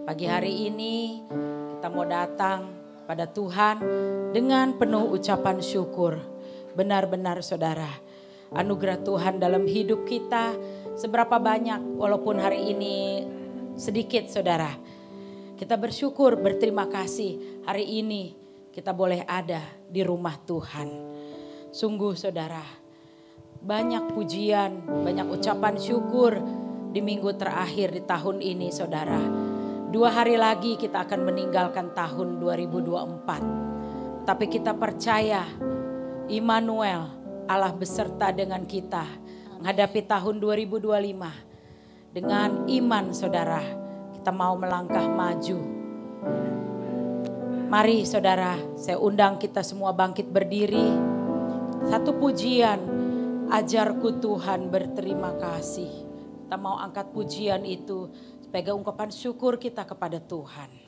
Pagi hari ini kita mau datang pada Tuhan dengan penuh ucapan syukur. Benar-benar saudara, anugerah Tuhan dalam hidup kita seberapa banyak, walaupun hari ini sedikit saudara. Kita bersyukur, berterima kasih hari ini kita boleh ada di rumah Tuhan. Sungguh saudara, banyak pujian, banyak ucapan syukur di minggu terakhir di tahun ini saudara. 2 hari lagi kita akan meninggalkan tahun 2024. Tapi kita percaya Immanuel, Allah beserta dengan kita menghadapi tahun 2025. Dengan iman saudara, kita mau melangkah maju. Mari saudara, saya undang kita semua bangkit berdiri. Satu pujian, ajarku Tuhan berterima kasih. Kita mau angkat pujian itu sebagai ungkapan syukur kita kepada Tuhan.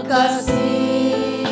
Kasih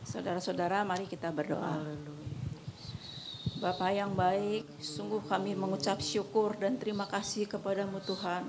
Saudara-saudara, mari kita berdoa. Bapa yang baik, sungguh kami mengucap syukur dan terima kasih kepadamu Tuhan.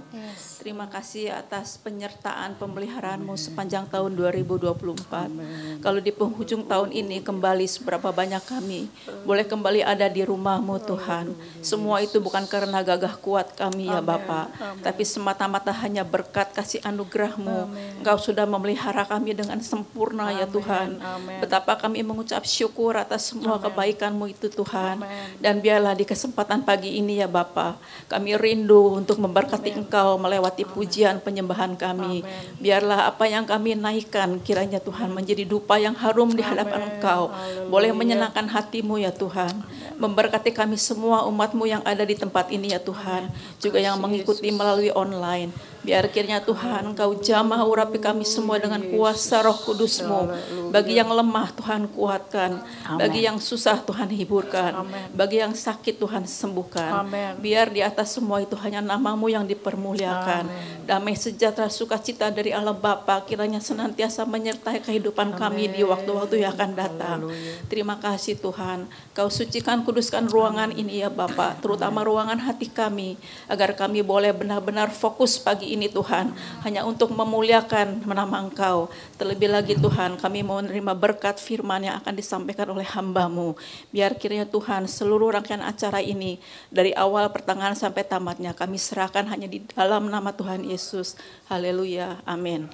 Terima kasih atas penyertaan pemeliharaanmu sepanjang tahun 2024. Kalau di penghujung tahun ini kembali seberapa banyak kami boleh kembali ada di rumahmu Tuhan. Semua itu bukan karena gagah kuat kami ya Bapa, tapi semata-mata hanya berkat kasih anugerahmu. Engkau sudah memelihara kami dengan sempurna ya Tuhan. Betapa kami mengucap syukur atas semua kebaikanmu itu Tuhan. Dan biarlah di kesempatan pagi ini ya Bapa, kami rindu untuk memberkati Engkau melewati pujian penyembahan kami. Biarlah apa yang kami naikkan kiranya Tuhan menjadi dupa yang harum di hadapan Engkau. Boleh menyenangkan hatimu ya Tuhan. Memberkati kami semua umatmu yang ada di tempat ini ya Tuhan. Juga yang mengikuti melalui online. Biar kiranya Tuhan Engkau jamah urapi kami semua dengan kuasa Roh Kudus-Mu. Bagi yang lemah Tuhan kuatkan. Bagi yang susah Tuhan hiburkan. Bagi yang sakit Tuhan sembuhkan. Biar di atas semua itu hanya nama-Mu yang dipermuliakan. Damai sejahtera sukacita dari Allah Bapa kiranya senantiasa menyertai kehidupan kami di waktu-waktu yang akan datang. Terima kasih Tuhan. Kau sucikan, kuduskan ruangan ini ya Bapa, terutama ruangan hati kami, agar kami boleh benar-benar fokus pagi ini Tuhan, hanya untuk memuliakan nama Engkau. Terlebih lagi Tuhan, kami mau menerima berkat firman yang akan disampaikan oleh hamba-Mu. Biar kiranya Tuhan seluruh rangkaian acara ini, dari awal pertengahan sampai tamatnya, kami serahkan hanya di dalam nama Tuhan Yesus. Haleluya, amin.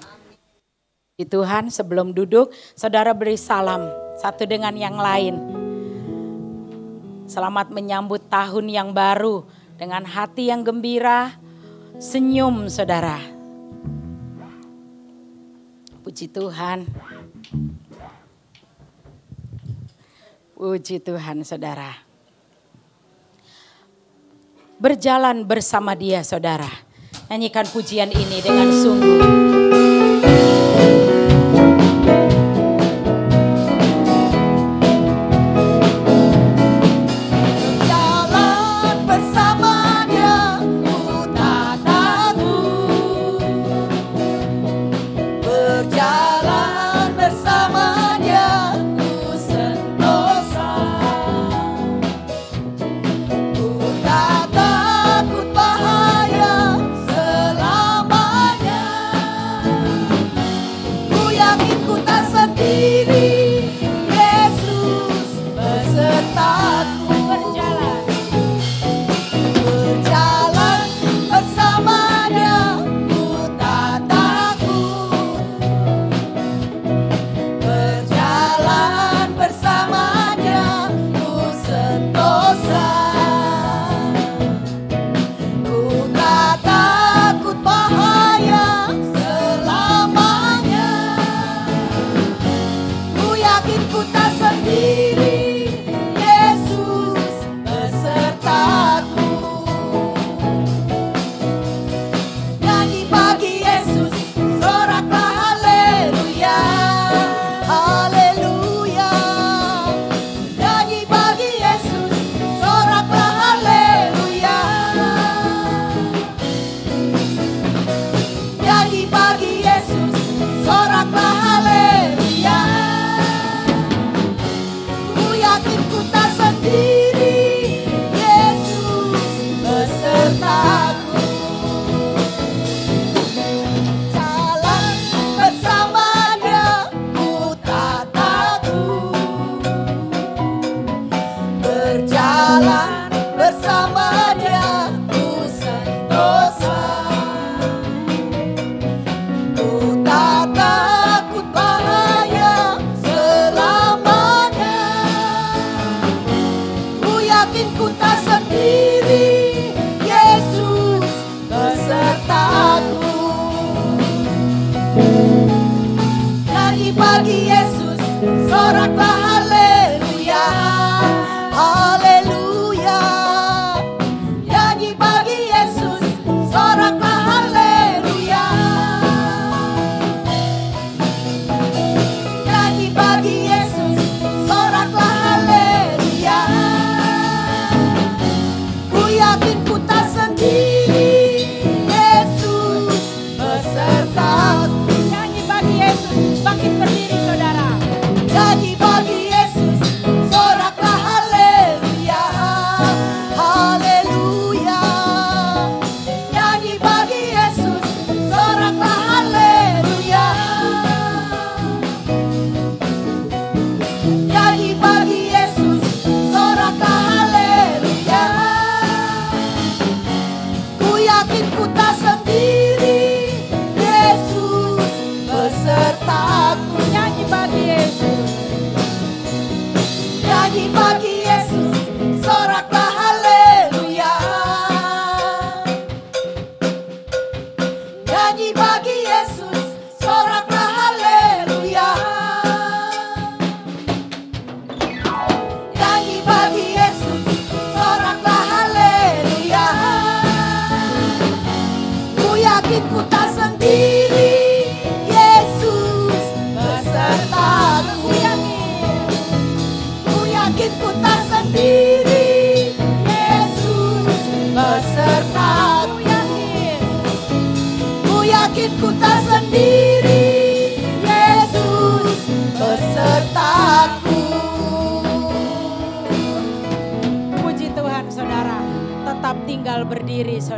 Tuhan, sebelum duduk, saudara beri salam satu dengan yang lain. Selamat menyambut tahun yang baru dengan hati yang gembira, senyum saudara. Puji Tuhan. Puji Tuhan saudara. Berjalan bersama Dia saudara. Nyanyikan pujian ini dengan sungguh. Takut bahaya selamanya.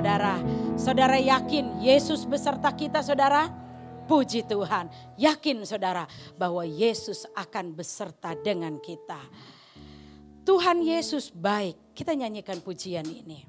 saudara. Saudara yakin Yesus beserta kita saudara? Puji Tuhan. Yakin saudara bahwa Yesus akan beserta dengan kita. Tuhan Yesus baik. Kita nyanyikan pujian ini.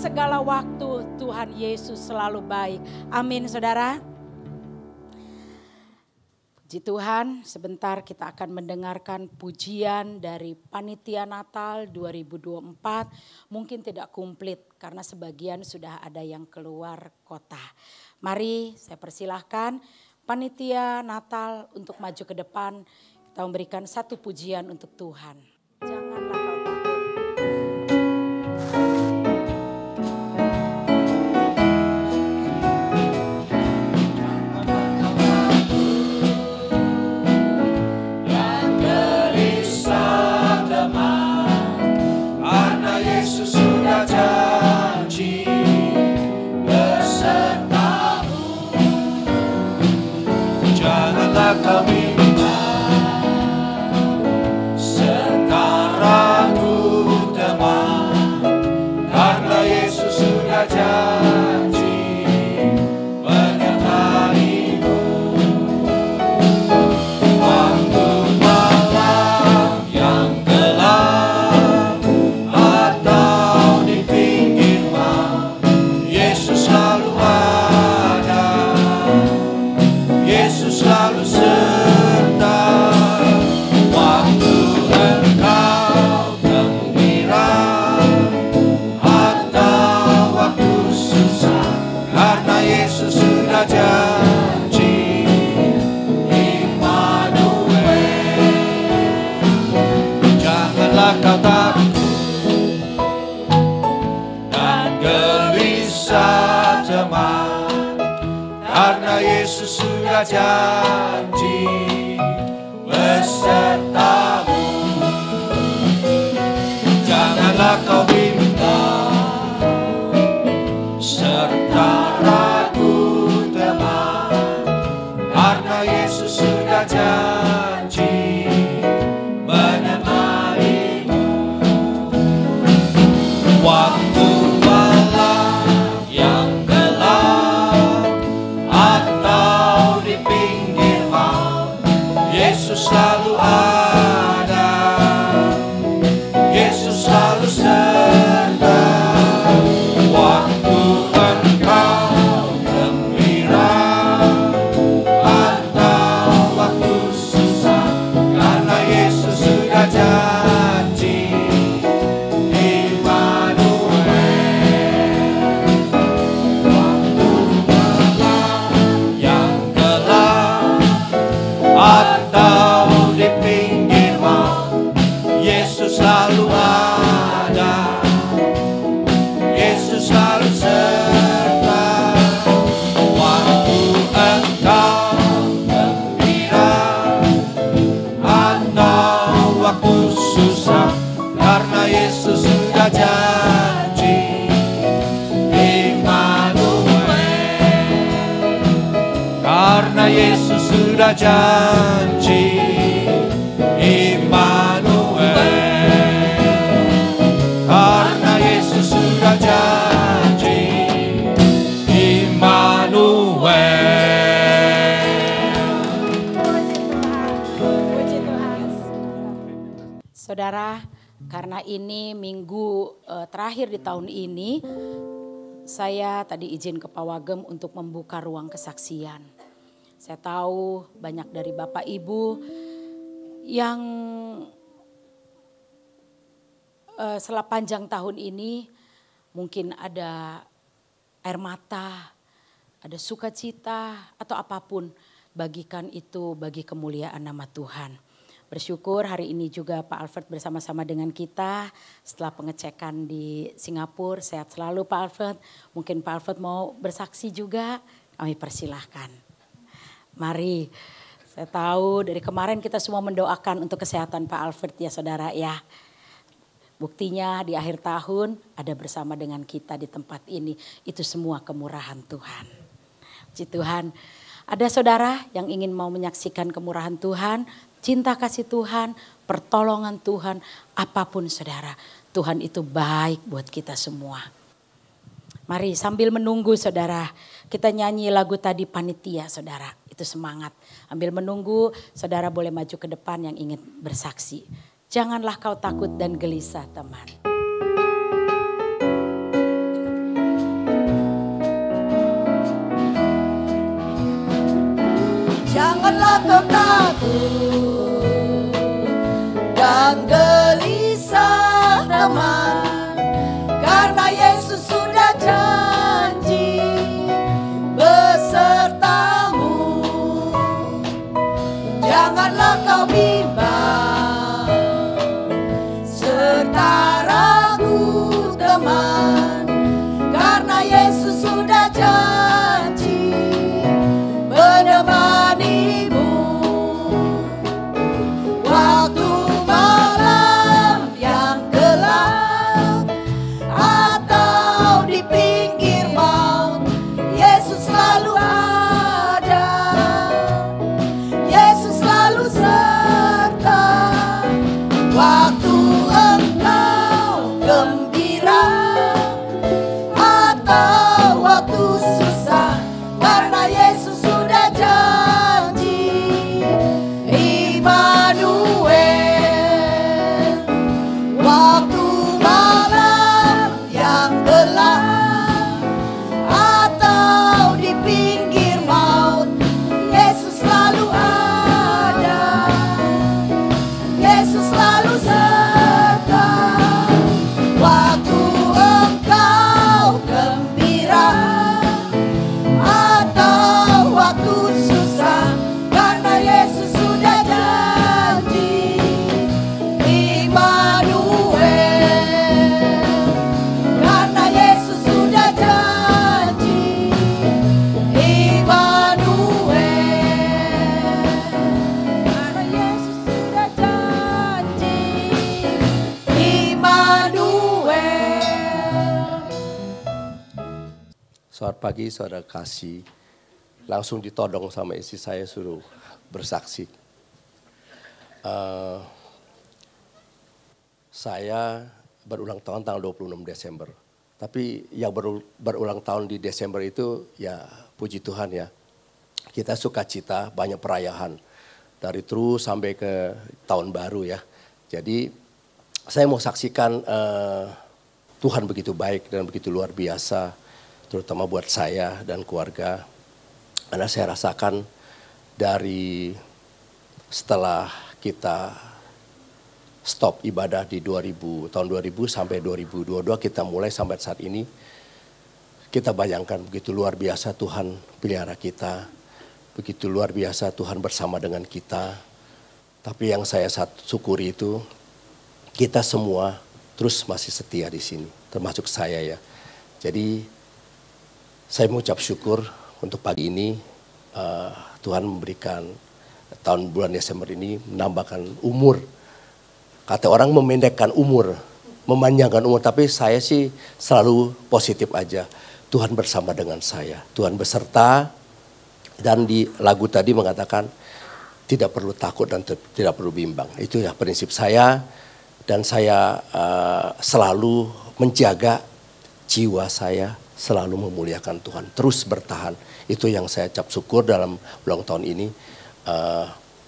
segala waktu Tuhan Yesus selalu baik. Amin saudara. Puji Tuhan, sebentar kita akan mendengarkan pujian dari Panitia Natal 2024. Mungkin tidak komplit karena sebagian sudah ada yang keluar kota. Mari saya persilahkan Panitia Natal untuk maju ke depan. Kita memberikan satu pujian untuk Tuhan. Janganlah kau takut. Kami minta teman, karena Yesus sudah janji besertamu. Janganlah kau bimbang serta ragu teman, karena Yesus sudah janji menemanimu. Waktu malam yang gelap atau di pinggir maut, Yesus selalu ada, Yesus selalu serta. Waktu engkau gembira atau waktu susah, karena Yesus sudah janji Immanuel. Waktu malam yang gelap atau di pinggir maut, Yesus selalu ada, Yesus selalu serta. Waktu engkau gembira atau waktu susah, karena Yesus sudah janji Immanuel. Karena Yesus sudah janji Immanuel. Karena Yesus sudah janji Immanuel. Saudara, karena ini minggu terakhir di tahun ini, saya tadi izin ke Pak Wagem untuk membuka ruang kesaksian. Saya tahu banyak dari Bapak Ibu yang sepanjang tahun ini mungkin ada air mata, ada sukacita atau apapun, bagikan itu bagi kemuliaan nama Tuhan. Bersyukur hari ini juga Pak Alfred bersama-sama dengan kita setelah pengecekan di Singapura. Sehat selalu Pak Alfred. Mungkin Pak Alfred mau bersaksi juga, kami persilahkan. Mari, saya tahu dari kemarin kita semua mendoakan untuk kesehatan Pak Alfred ya saudara ya. Buktinya di akhir tahun ada bersama dengan kita di tempat ini. Itu semua kemurahan Tuhan. Puji Tuhan. Ada saudara yang ingin mau menyaksikan kemurahan Tuhan, cinta kasih Tuhan, pertolongan Tuhan, apapun saudara. Tuhan itu baik buat kita semua. Mari sambil menunggu saudara, kita nyanyi lagu tadi Panitia saudara. Itu semangat. Sambil menunggu saudara boleh maju ke depan yang ingin bersaksi. Janganlah kau takut dan gelisah teman. Janganlah kau takut dan gelisah teman, karena Yesus sudah janji besertamu. Janganlah kau bimbang serta ragu teman, karena Yesus sudah janji menemanimu. Selamat pagi saudara kasih. Langsung ditodong sama istri saya suruh bersaksi. Saya berulang tahun tanggal 26 Desember. Tapi yang berulang tahun di Desember itu ya puji Tuhan ya. Kita sukacita, banyak perayaan. Dari terus sampai ke tahun baru ya. Jadi saya mau saksikan Tuhan begitu baik dan begitu luar biasa. Terutama buat saya dan keluarga. Karena saya rasakan dari setelah kita stop ibadah di tahun 2000 sampai 2022 kita mulai sampai saat ini. Kita bayangkan begitu luar biasa Tuhan pelihara kita. Begitu luar biasa Tuhan bersama dengan kita. Tapi yang saya syukuri itu kita semua terus masih setia di sini. Termasuk saya ya. Jadi saya mengucap syukur untuk pagi ini Tuhan memberikan tahun bulan Desember ini menambahkan umur. Kata orang memendekkan umur, memanjangkan umur. Tapi saya sih selalu positif aja. Tuhan bersama dengan saya. Tuhan beserta dan di lagu tadi mengatakan tidak perlu takut dan tidak perlu bimbang. Itu ya prinsip saya dan saya selalu menjaga jiwa saya. Selalu memuliakan Tuhan, terus bertahan. Itu yang saya ucap syukur dalam ulang tahun ini.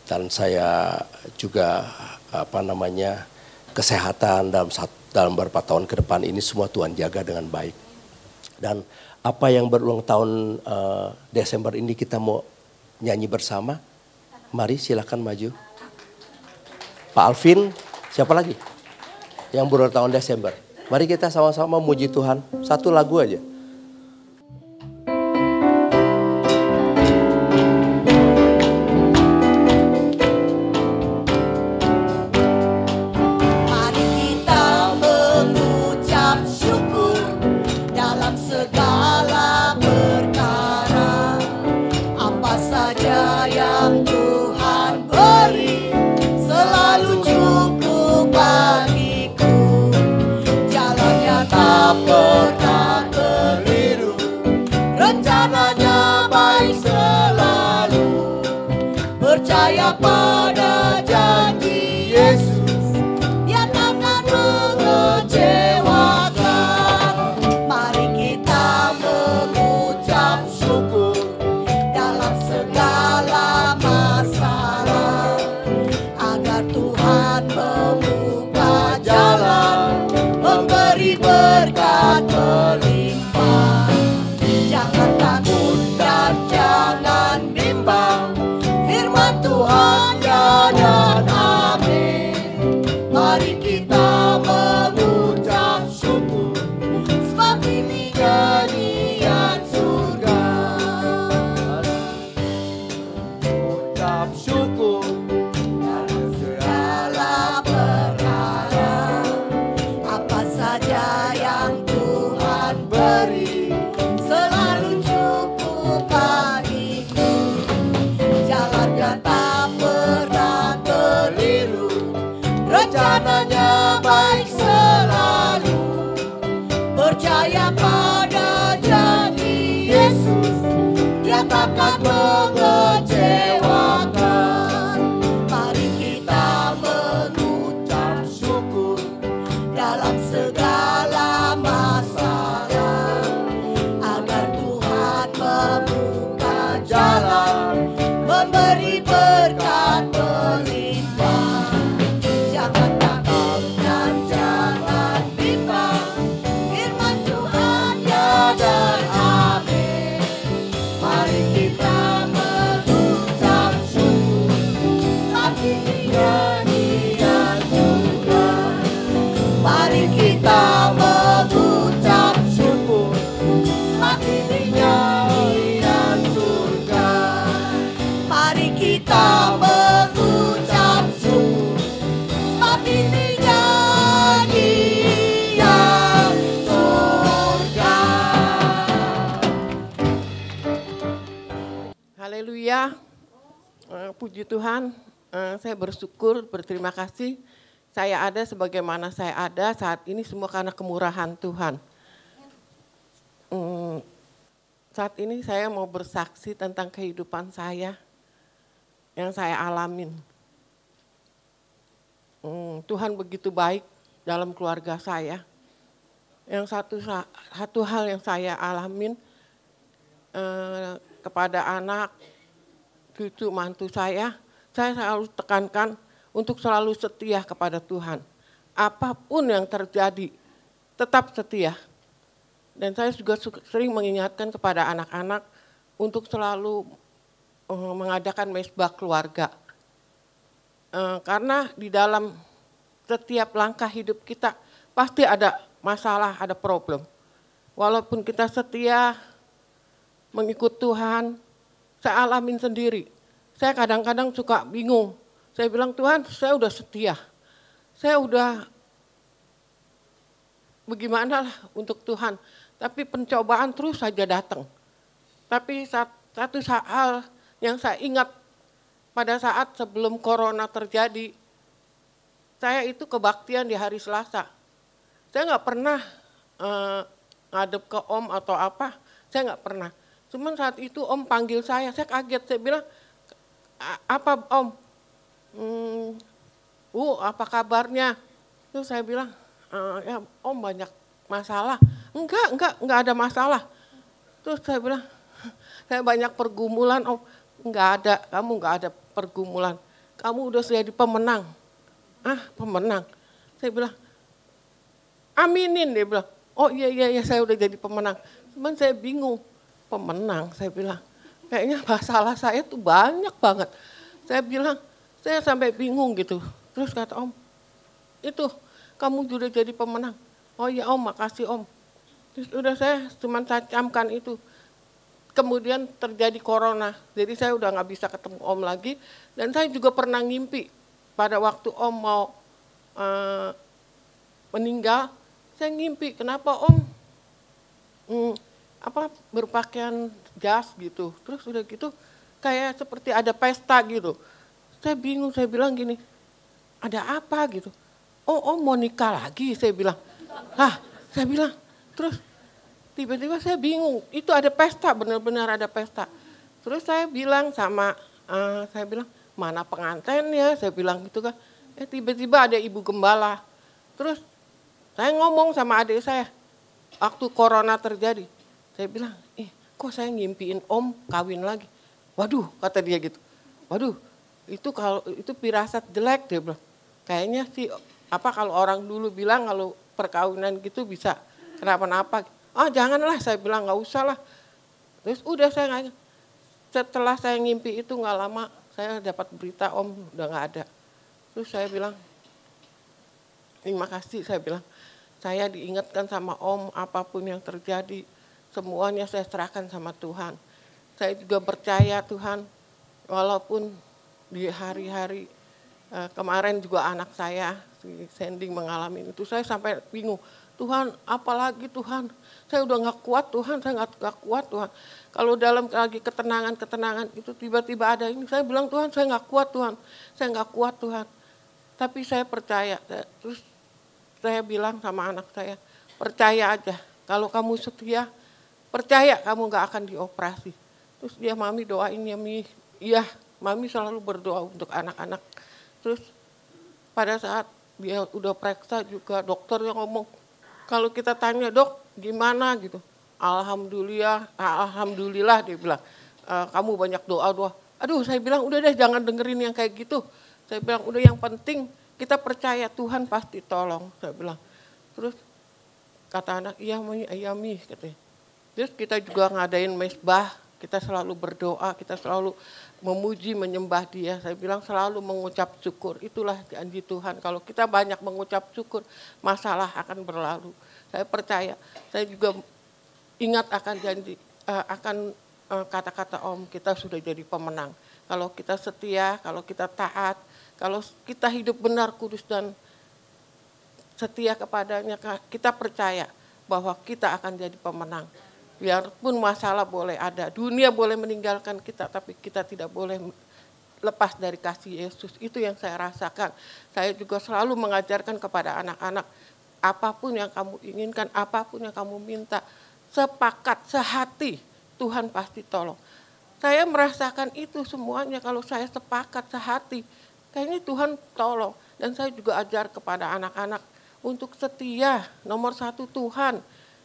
Dan saya juga kesehatan dalam beberapa tahun ke depan ini semua Tuhan jaga dengan baik. Dan apa yang berulang tahun Desember ini kita mau nyanyi bersama. Mari silakan maju. Pak Alvin, siapa lagi? Yang berulang tahun Desember. Mari kita sama-sama memuji Tuhan. Satu lagu aja. Percaya pada janji Yesus, Dia takkan mengecewakan. Mari kita mengucap syukur dalam segala masalah, agar Tuhan membuka jalan, memberi berkat melimpah. Jangan takut dan jangan bimbang, firman Tuhan ya dan amin. Mari kita mengucap syukur, sebab ini nyanyian surga. Ucap syukur Dalam segala perkara, apa saja yang Tuhan beri, selalu cukup bagiku. Jalannya tak pernah keliru, rencananya baik selalu. Percaya pada janji Yesus, Dia takkan mengecewakan. Mari kita mengucap syukur dalam segala masalah, agar Tuhan membuka jalan, memberi berkat melimpah. Jangan takut dan jangan bimbang, firman Tuhan ya dan amin. Mari kita mengucap syukur, sebab ini nyanyian surga. Mari kita mengucap syukur, sebab ini nyanyian surga. Mari kita mengucap syukur, sebab ini nyanyian surga. Haleluya, puji Tuhan, saya bersyukur, berterima kasih. Saya ada sebagaimana saya ada saat ini semua karena kemurahan Tuhan. saat ini saya mau bersaksi tentang kehidupan saya yang saya alamin. Tuhan begitu baik dalam keluarga saya. Yang satu hal yang saya alamin kepada anak, cucu, mantu saya selalu tekankan untuk selalu setia kepada Tuhan. Apapun yang terjadi, tetap setia. Dan saya juga sering mengingatkan kepada anak-anak untuk selalu mengadakan mesbah keluarga. Karena di dalam setiap langkah hidup kita pasti ada masalah, ada problem. Walaupun kita setia mengikut Tuhan, saya alamin sendiri. Saya kadang-kadang suka bingung. Saya bilang, Tuhan, saya udah setia. Saya udah bagaimana lah untuk Tuhan. Tapi pencobaan terus saja datang. Tapi satu hal yang saya ingat pada saat sebelum corona terjadi, saya itu kebaktian di hari Selasa. Saya nggak pernah ngadep ke Om atau apa, saya nggak pernah. Cuman saat itu Om panggil saya kaget, saya bilang, apa Om? Apa kabarnya? Terus saya bilang, ya Om banyak masalah. Enggak ada masalah. Terus saya bilang, saya banyak pergumulan Om. Enggak ada, kamu enggak ada pergumulan. Kamu udah jadi pemenang. Pemenang. Saya bilang, aminin, dia bilang. Oh iya saya udah jadi pemenang. Cuman saya bingung, pemenang saya bilang. Kayaknya masalah saya tuh banyak banget. Saya bilang, saya sampai bingung gitu. Terus kata Om, itu kamu sudah jadi pemenang. Oh iya Om, makasih Om. Terus udah saya cuma camkan itu. Kemudian terjadi corona, jadi saya udah nggak bisa ketemu Om lagi. Dan saya juga pernah ngimpi pada waktu Om mau meninggal, saya ngimpi kenapa Om berpakaian jas gitu. Terus udah gitu kayak seperti ada pesta gitu. Saya bingung, saya bilang gini, ada apa gitu. Oh Om mau nikah lagi, saya bilang. Saya bilang, terus tiba-tiba saya bingung, itu ada pesta, benar-benar ada pesta. Terus saya bilang mana pengantinnya, saya bilang gitu kan. Tiba-tiba ada ibu gembala. Terus saya ngomong sama adik saya, waktu corona terjadi. Saya bilang, kok saya ngimpiin Om kawin lagi. Waduh, kata dia gitu. Waduh, itu firasat jelek, dia bilang. Kayaknya sih, kalau orang dulu bilang kalau perkawinan gitu bisa kenapa-napa. Janganlah, saya bilang nggak usah lah. Terus udah setelah saya ngimpi itu nggak lama, saya dapat berita Om udah nggak ada. Terus saya bilang, terima kasih, saya bilang. Saya diingatkan sama Om, apapun yang terjadi, semuanya saya serahkan sama Tuhan. Saya juga percaya Tuhan, walaupun di hari-hari kemarin juga anak saya, si Sending mengalami itu, saya sampai bingung. Tuhan, apalagi Tuhan, saya udah nggak kuat Tuhan, saya nggak kuat Tuhan. Kalau dalam lagi ketenangan itu tiba-tiba ada ini, saya bilang Tuhan, saya nggak kuat Tuhan, saya nggak kuat Tuhan. Tapi saya percaya, terus saya bilang sama anak saya, percaya aja, kalau kamu setia, percaya kamu nggak akan dioperasi. Terus dia, Mami doain ya Mi, iya, Mami selalu berdoa untuk anak-anak. Terus pada saat dia udah periksa juga dokternya ngomong, kalau kita tanya dok gimana gitu, alhamdulillah dia bilang, kamu banyak doa. Aduh saya bilang udah deh jangan dengerin yang kayak gitu. Saya bilang udah yang penting kita percaya Tuhan pasti tolong, saya bilang. Terus kata anak, iya Mi katanya. Terus kita juga ngadain mesbah, kita selalu berdoa, kita selalu memuji, menyembah Dia. Saya bilang selalu mengucap syukur. Itulah janji Tuhan. Kalau kita banyak mengucap syukur, masalah akan berlalu. Saya percaya. Saya juga ingat akan janji, kata-kata Om, kita sudah jadi pemenang. Kalau kita setia, kalau kita taat, kalau kita hidup benar, kudus dan setia kepadanya, kita percaya bahwa kita akan jadi pemenang. Biarpun masalah boleh ada, dunia boleh meninggalkan kita, tapi kita tidak boleh lepas dari kasih Yesus. Itu yang saya rasakan. Saya juga selalu mengajarkan kepada anak-anak, apapun yang kamu inginkan, apapun yang kamu minta, sepakat, sehati, Tuhan pasti tolong. Saya merasakan itu semuanya kalau saya sepakat sehati. Kayaknya Tuhan tolong. Dan saya juga ajar kepada anak-anak untuk setia, nomor satu Tuhan.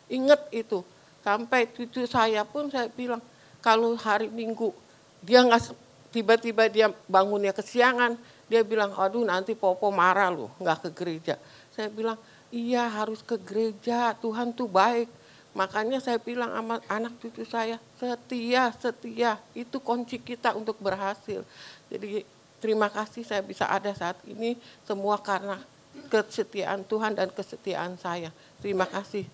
Ingat itu. Sampai cucu saya pun saya bilang, kalau hari Minggu dia nggak, tiba-tiba dia bangunnya kesiangan, dia bilang, aduh nanti Popo marah loh, nggak ke gereja. Saya bilang, iya harus ke gereja, Tuhan tuh baik. Makanya saya bilang sama anak cucu saya, setia, itu kunci kita untuk berhasil. Jadi terima kasih saya bisa ada saat ini, semua karena kesetiaan Tuhan dan kesetiaan saya. Terima kasih.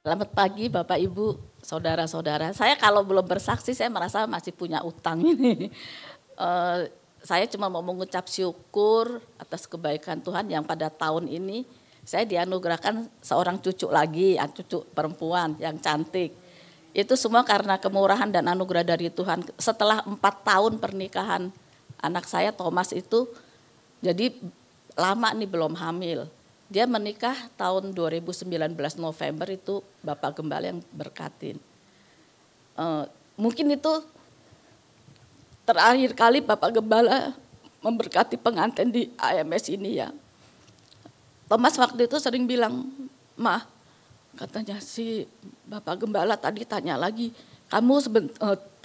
Selamat pagi Bapak Ibu, saudara-saudara. Saya kalau belum bersaksi saya merasa masih punya utang ini. Saya cuma mau mengucap syukur atas kebaikan Tuhan yang pada tahun ini saya dianugerahkan seorang cucu lagi, cucu perempuan yang cantik. Itu semua karena kemurahan dan anugerah dari Tuhan. Setelah 4 tahun pernikahan anak saya Thomas itu, jadi lama nih belum hamil. Dia menikah tahun 2019 November itu Bapak Gembala yang berkatin. Mungkin itu terakhir kali Bapak Gembala memberkati pengantin di AMS ini ya. Thomas waktu itu sering bilang, "Ma," katanya si Bapak Gembala tadi tanya lagi, "Kamu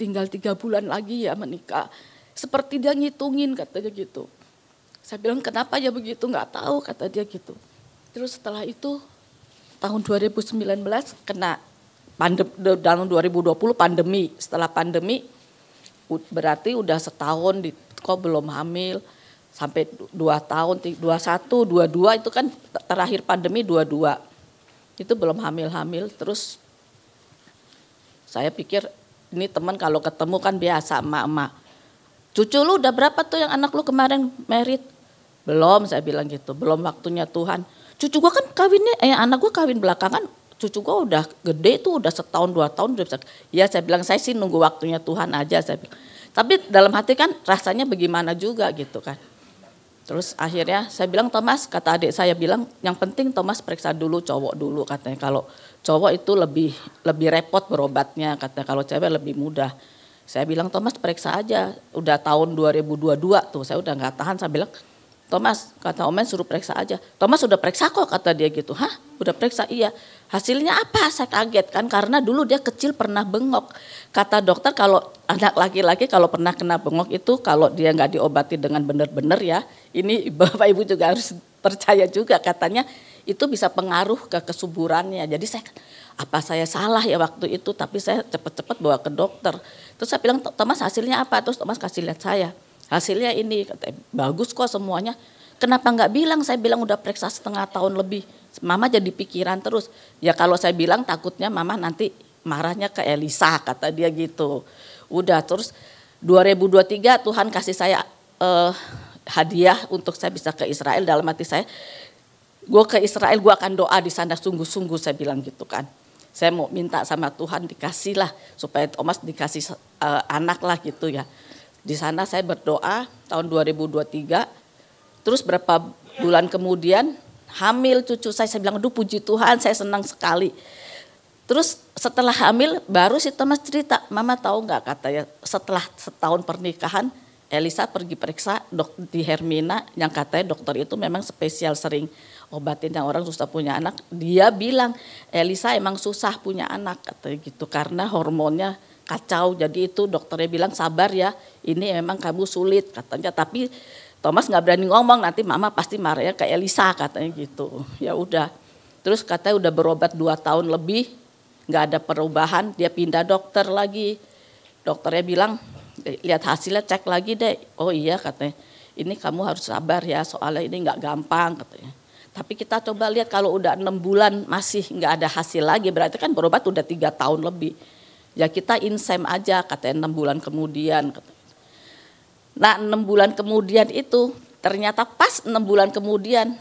tinggal 3 bulan lagi ya menikah." Seperti dia ngitungin katanya gitu. Saya bilang, "Kenapa ya begitu?" "Nggak tahu," kata dia gitu. Terus setelah itu tahun 2019 kena tahun 2020 pandemi. Setelah pandemi berarti udah setahun kok belum hamil. Sampai 2 tahun, 21, 22 itu kan terakhir pandemi 22. Itu belum hamil-hamil, terus saya pikir ini teman kalau ketemu kan biasa emak-emak. "Cucu lu udah berapa tuh yang anak lu kemarin merit?" "Belum," saya bilang gitu, "belum waktunya Tuhan." "Cucu gua kan kawinnya, anak gua kawin belakangan, cucu gua udah gede tuh udah setahun 2 tahun udah bisa." "Ya," saya bilang, "saya sih nunggu waktunya Tuhan aja," saya bilang. Tapi dalam hati kan rasanya bagaimana juga gitu kan. Terus akhirnya saya bilang, "Thomas," kata adik saya bilang, "yang penting Thomas periksa dulu cowok dulu," katanya. "Kalau cowok itu lebih repot berobatnya," katanya, "kalau cewek lebih mudah." Saya bilang, "Thomas periksa aja." Udah tahun 2022 tuh, saya udah nggak tahan, saya bilang, "Thomas," kata Omen, "suruh periksa aja." "Thomas udah periksa kok," kata dia gitu. "Hah, udah periksa?" "Iya." "Hasilnya apa?" Saya kaget kan, karena dulu dia kecil pernah bengok. Kata dokter kalau anak laki-laki kalau pernah kena bengok itu kalau dia nggak diobati dengan benar-benar ya, ini Bapak Ibu juga harus percaya juga, katanya itu bisa pengaruh ke kesuburannya. Jadi saya, apa saya salah ya waktu itu, tapi saya cepat-cepat bawa ke dokter. Terus saya bilang, "Thomas hasilnya apa?" Terus Thomas kasih lihat saya. "Hasilnya ini," katanya, "bagus kok semuanya." "Kenapa nggak bilang?" Saya bilang, "udah periksa setengah tahun lebih." Mama jadi pikiran terus. Ya kalau saya bilang takutnya Mama nanti marahnya ke Elisa, kata dia gitu. Udah terus 2023 Tuhan kasih saya hadiah untuk saya bisa ke Israel. Dalam hati saya, gue ke Israel gue akan doa di sana sungguh-sungguh, saya bilang gitu kan. Saya mau minta sama Tuhan dikasih lah supaya Thomas dikasih anak lah gitu ya. Di sana saya berdoa tahun 2023, terus berapa bulan kemudian hamil cucu saya bilang, "Aduh puji Tuhan, saya senang sekali." Terus setelah hamil baru si Thomas cerita, "Mama tahu nggak," katanya, "setelah setahun pernikahan Elisa pergi periksa di Hermina yang katanya dokter itu memang spesial sering obatin yang orang susah punya anak. Dia bilang Elisa emang susah punya anak," katanya gitu, "karena hormonnya kacau." Jadi itu dokternya bilang, "Sabar ya, ini memang kamu sulit," katanya. Tapi Thomas nggak berani ngomong, nanti Mama pasti marahnya ke Elisa, katanya gitu. Ya udah, terus katanya udah berobat 2 tahun lebih, nggak ada perubahan, dia pindah dokter lagi. Dokternya bilang, "Lihat hasilnya, cek lagi deh." "Oh iya," katanya, "ini kamu harus sabar ya, soalnya ini nggak gampang," katanya. "Tapi kita coba lihat kalau udah 6 bulan masih nggak ada hasil lagi, berarti kan berobat udah 3 tahun lebih. Ya kita insem aja," katanya, 6 bulan kemudian, katanya. Nah 6 bulan kemudian itu ternyata pas 6 bulan kemudian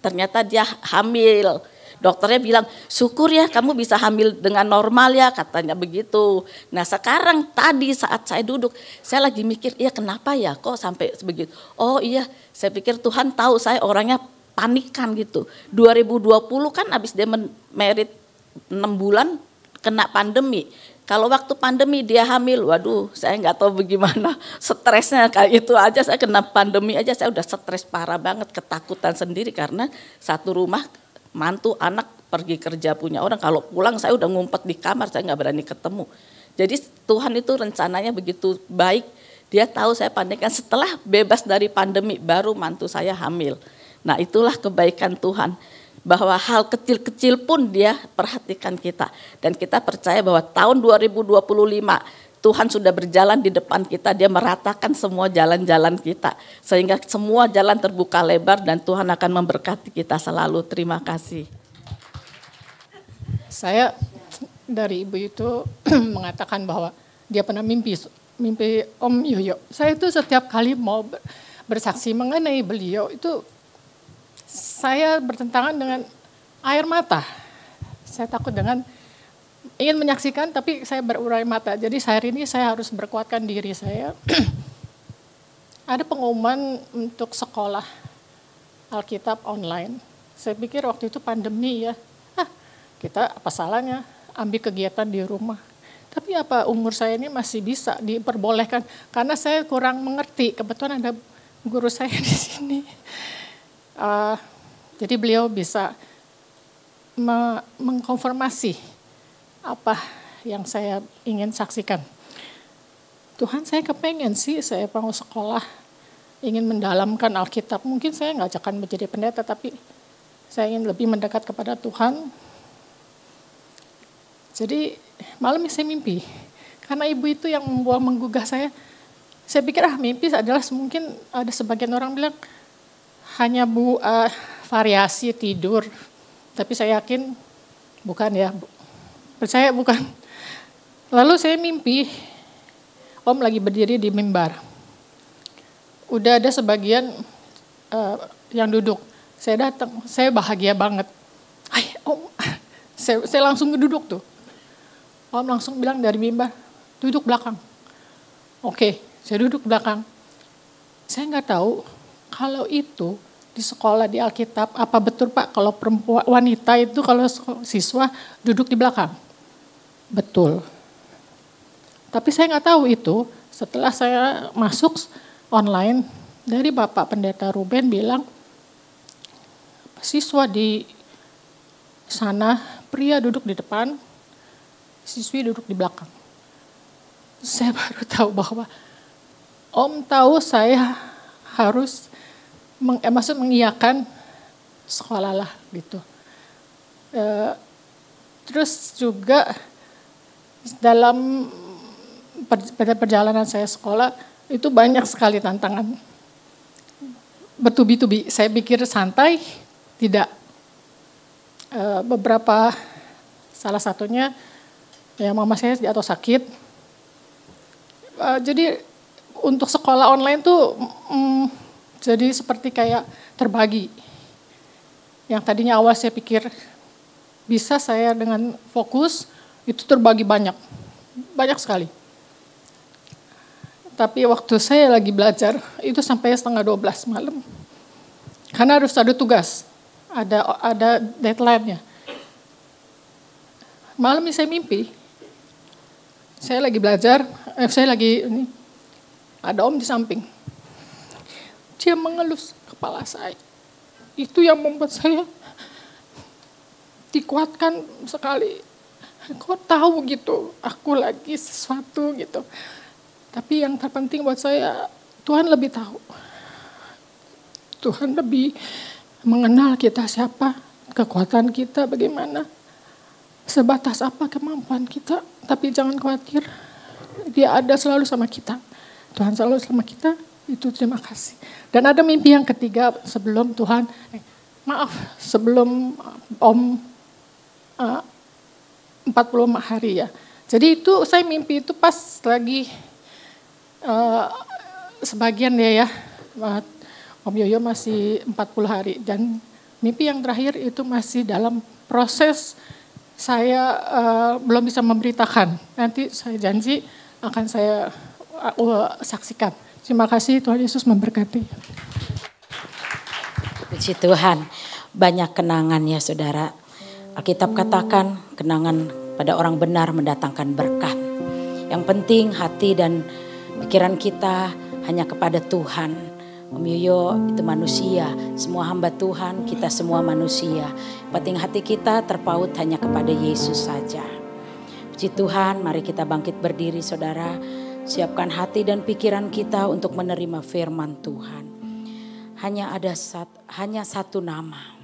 ternyata dia hamil. Dokternya bilang, "Syukur ya kamu bisa hamil dengan normal ya," katanya begitu. Nah sekarang tadi saat saya duduk, saya lagi mikir, "Iya kenapa ya kok sampai begitu?" Oh iya, saya pikir Tuhan tahu saya orangnya panikan gitu. 2020 kan abis dia merit 6 bulan kena pandemi. Kalau waktu pandemi dia hamil, waduh saya nggak tahu bagaimana stresnya, kayak itu aja saya kena pandemi aja saya udah stres parah banget, ketakutan sendiri karena satu rumah mantu anak pergi kerja punya orang, kalau pulang saya udah ngumpet di kamar, saya nggak berani ketemu. Jadi Tuhan itu rencananya begitu baik, dia tahu saya pandaikan setelah bebas dari pandemi baru mantu saya hamil. Nah itulah kebaikan Tuhan. Bahwa hal kecil-kecil pun dia perhatikan kita. Dan kita percaya bahwa tahun 2025 Tuhan sudah berjalan di depan kita. Dia meratakan semua jalan-jalan kita. Sehingga semua jalan terbuka lebar dan Tuhan akan memberkati kita selalu. Terima kasih. Saya dari ibu itu mengatakan bahwa dia pernah mimpi Om Yoyo. Saya itu setiap kali mau bersaksi mengenai beliau itu saya bertentangan dengan air mata. Saya takut dengan ingin menyaksikan tapi saya berurai mata. Jadi hari ini saya harus berkuatkan diri saya. Ada pengumuman untuk sekolah Alkitab online. Saya pikir waktu itu pandemi ya. Kita apa salahnya ambil kegiatan di rumah. Tapi apa umur saya ini masih bisa diperbolehkan. Karena saya kurang mengerti. Kebetulan ada guru saya di sini. Jadi beliau bisa mengkonfirmasi apa yang saya ingin saksikan. Tuhan saya kepengen sih saya mau sekolah, ingin mendalamkan Alkitab. Mungkin saya nggak akan menjadi pendeta, tapi saya ingin lebih mendekat kepada Tuhan. Jadi malam ini saya mimpi, karena ibu itu yang menggugah saya. Saya pikir mimpi adalah mungkin ada sebagian orang bilang, hanya variasi tidur, tapi saya yakin bukan ya, percaya bukan. Lalu saya mimpi, Om lagi berdiri di mimbar, udah ada sebagian yang duduk, saya datang, saya bahagia banget, Om, saya langsung duduk tuh, Om langsung bilang dari mimbar, duduk belakang, oke, saya duduk belakang, saya nggak tahu kalau itu di sekolah di Alkitab, apa betul Pak kalau perempuan wanita itu kalau siswa duduk di belakang? Betul. Tapi saya nggak tahu itu, setelah saya masuk online, dari Bapak Pendeta Ruben bilang, siswa di sana, pria duduk di depan, siswi duduk di belakang. Saya baru tahu bahwa Om tahu saya harus mengiyakan sekolah lah gitu. Terus juga dalam perjalanan saya sekolah itu banyak sekali tantangan. Bertubi-tubi, saya pikir santai, tidak. Beberapa, salah satunya ya mama saya jatuh sakit. Jadi untuk sekolah online tuh jadi seperti kayak terbagi. Yang tadinya awal saya pikir bisa saya dengan fokus, itu terbagi banyak sekali. Tapi waktu saya lagi belajar, itu sampai 11:30 malam. Karena harus ada tugas, ada deadline-nya. Malam ini saya mimpi, saya lagi belajar, ada Om di samping. Dia mengelus kepala saya. Itu yang membuat saya dikuatkan sekali. Kok tahu gitu, aku lagi sesuatu gitu. Tapi yang terpenting buat saya, Tuhan lebih tahu. Tuhan lebih mengenal kita siapa, kekuatan kita bagaimana, sebatas apa kemampuan kita. Tapi jangan khawatir, Dia ada selalu sama kita. Tuhan selalu sama kita. Itu terima kasih. Dan ada mimpi yang ketiga sebelum Tuhan, sebelum Om 40 hari ya. Jadi itu saya mimpi itu pas lagi sebagian ya Om Yoyo masih 40 hari. Dan mimpi yang terakhir itu masih dalam proses saya belum bisa memberitakan. Nanti saya janji akan saya saksikan. Terima kasih, Tuhan Yesus memberkati. Puji Tuhan, banyak kenangan ya saudara. Alkitab katakan kenangan pada orang benar mendatangkan berkat. Yang penting hati dan pikiran kita hanya kepada Tuhan. Om Yoyo itu manusia, semua hamba Tuhan, kita semua manusia. Yang penting hati kita terpaut hanya kepada Yesus saja. Puji Tuhan, mari kita bangkit berdiri saudara. Siapkan hati dan pikiran kita untuk menerima firman Tuhan. Hanya satu nama.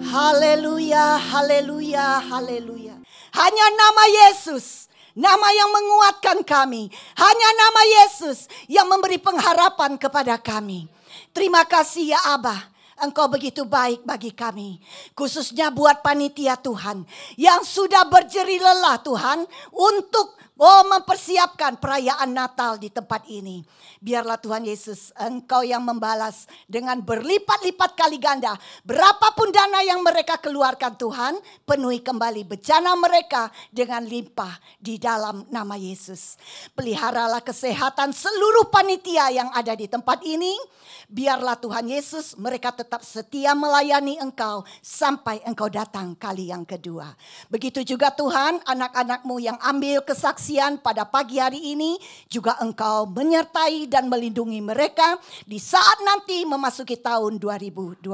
Haleluya, haleluya, haleluya. Hanya nama Yesus, nama yang menguatkan kami. Hanya nama Yesus yang memberi pengharapan kepada kami. Terima kasih ya Abah. Engkau begitu baik bagi kami. Khususnya buat panitia Tuhan. Yang sudah berjeri lelah Tuhan. Untuk mempersiapkan perayaan Natal di tempat ini. Biarlah Tuhan Yesus Engkau yang membalas dengan berlipat-lipat kali ganda. Berapapun dana yang mereka keluarkan Tuhan. Penuhi kembali bejana mereka dengan limpah di dalam nama Yesus. Peliharalah kesehatan seluruh panitia yang ada di tempat ini. Biarlah Tuhan Yesus mereka tetap setia melayani Engkau sampai Engkau datang kali yang kedua. Begitu juga Tuhan anak-anak-Mu yang ambil kesaksian pada pagi hari ini. Juga Engkau menyertai dan melindungi mereka di saat nanti memasuki tahun 2025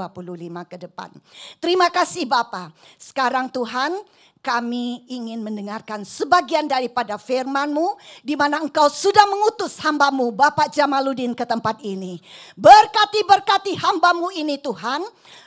ke depan. Terima kasih Bapa. Sekarang Tuhan kami ingin mendengarkan sebagian daripada firman-Mu di mana Engkau sudah mengutus hamba-Mu Bapak Jamaluddin ke tempat ini. Berkati hamba-Mu ini Tuhan.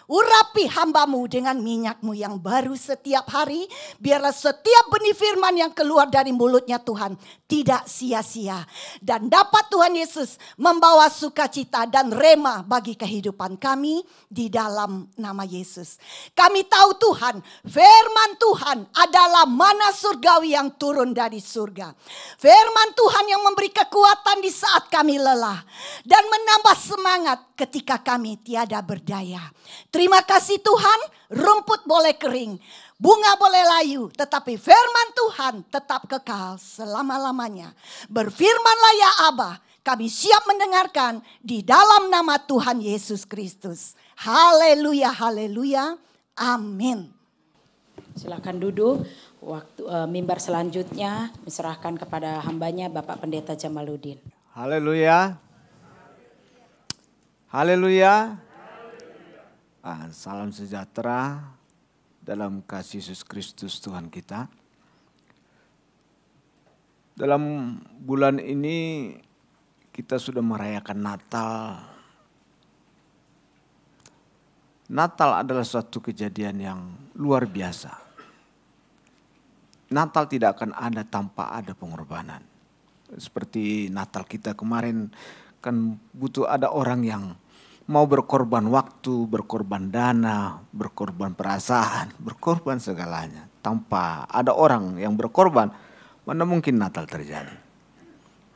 Urapi hamba-Mu dengan minyak-Mu yang baru setiap hari. Biarlah setiap benih firman yang keluar dari mulutnya Tuhan tidak sia-sia. Dan dapat Tuhan Yesus membawa sukacita dan rema bagi kehidupan kami di dalam nama Yesus. Kami tahu Tuhan, firman Tuhan adalah mana surgawi yang turun dari surga. Firman Tuhan yang memberi kekuatan di saat kami lelah. Dan menambah semangat ketika kami tiada berdaya. Terima kasih Tuhan, rumput boleh kering, bunga boleh layu, tetapi firman Tuhan tetap kekal selama-lamanya. Berfirmanlah ya Abah, kami siap mendengarkan di dalam nama Tuhan Yesus Kristus. Haleluya, haleluya, amin. Silakan duduk. Waktu mimbar selanjutnya diserahkan kepada hambanya Bapak Pendeta Jamaluddin. Haleluya. Haleluya. Salam sejahtera dalam kasih Yesus Kristus Tuhan kita. Dalam bulan ini kita sudah merayakan Natal. Natal adalah suatu kejadian yang luar biasa. Natal tidak akan ada tanpa ada pengorbanan. Seperti Natal kita kemarin kan butuh ada orang yang mau berkorban waktu, berkorban dana, berkorban perasaan, berkorban segalanya. Tanpa ada orang yang berkorban, mana mungkin Natal terjadi.